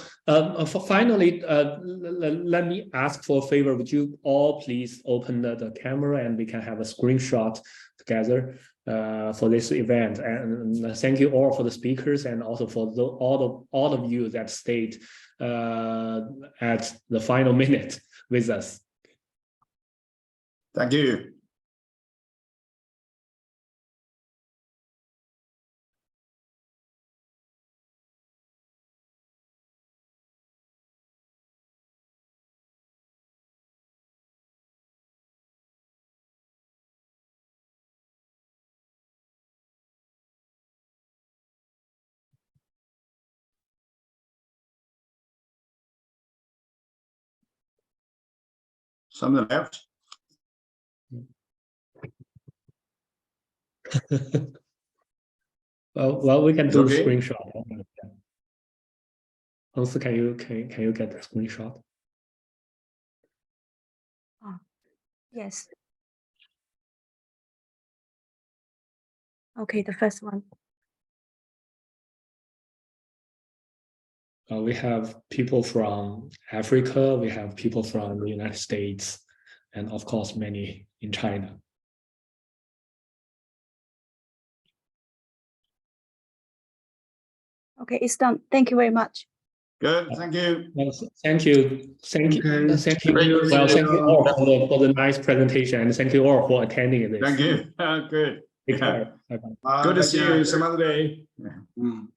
finally, let me ask for a favor. Would you all please open the camera and we can have a screenshot together for this event? And thank you all for the speakers and also for all of you that stayed at the final minute with us. Thank you. Some of them left. well, we can do Okay. a screenshot. Also, can you get the screenshot? Yes. Okay, the first one. We have people from Africa, we have people from the United States, and of course, many in China. Okay, it's done. Thank you very much. Good, thank you. Well, thank you. Okay. Thank you. Great. Well, thank you all for the nice presentation, and thank you all for attending this. Thank you. Good. Take care. Bye-bye. Good to see you some other day. Mm.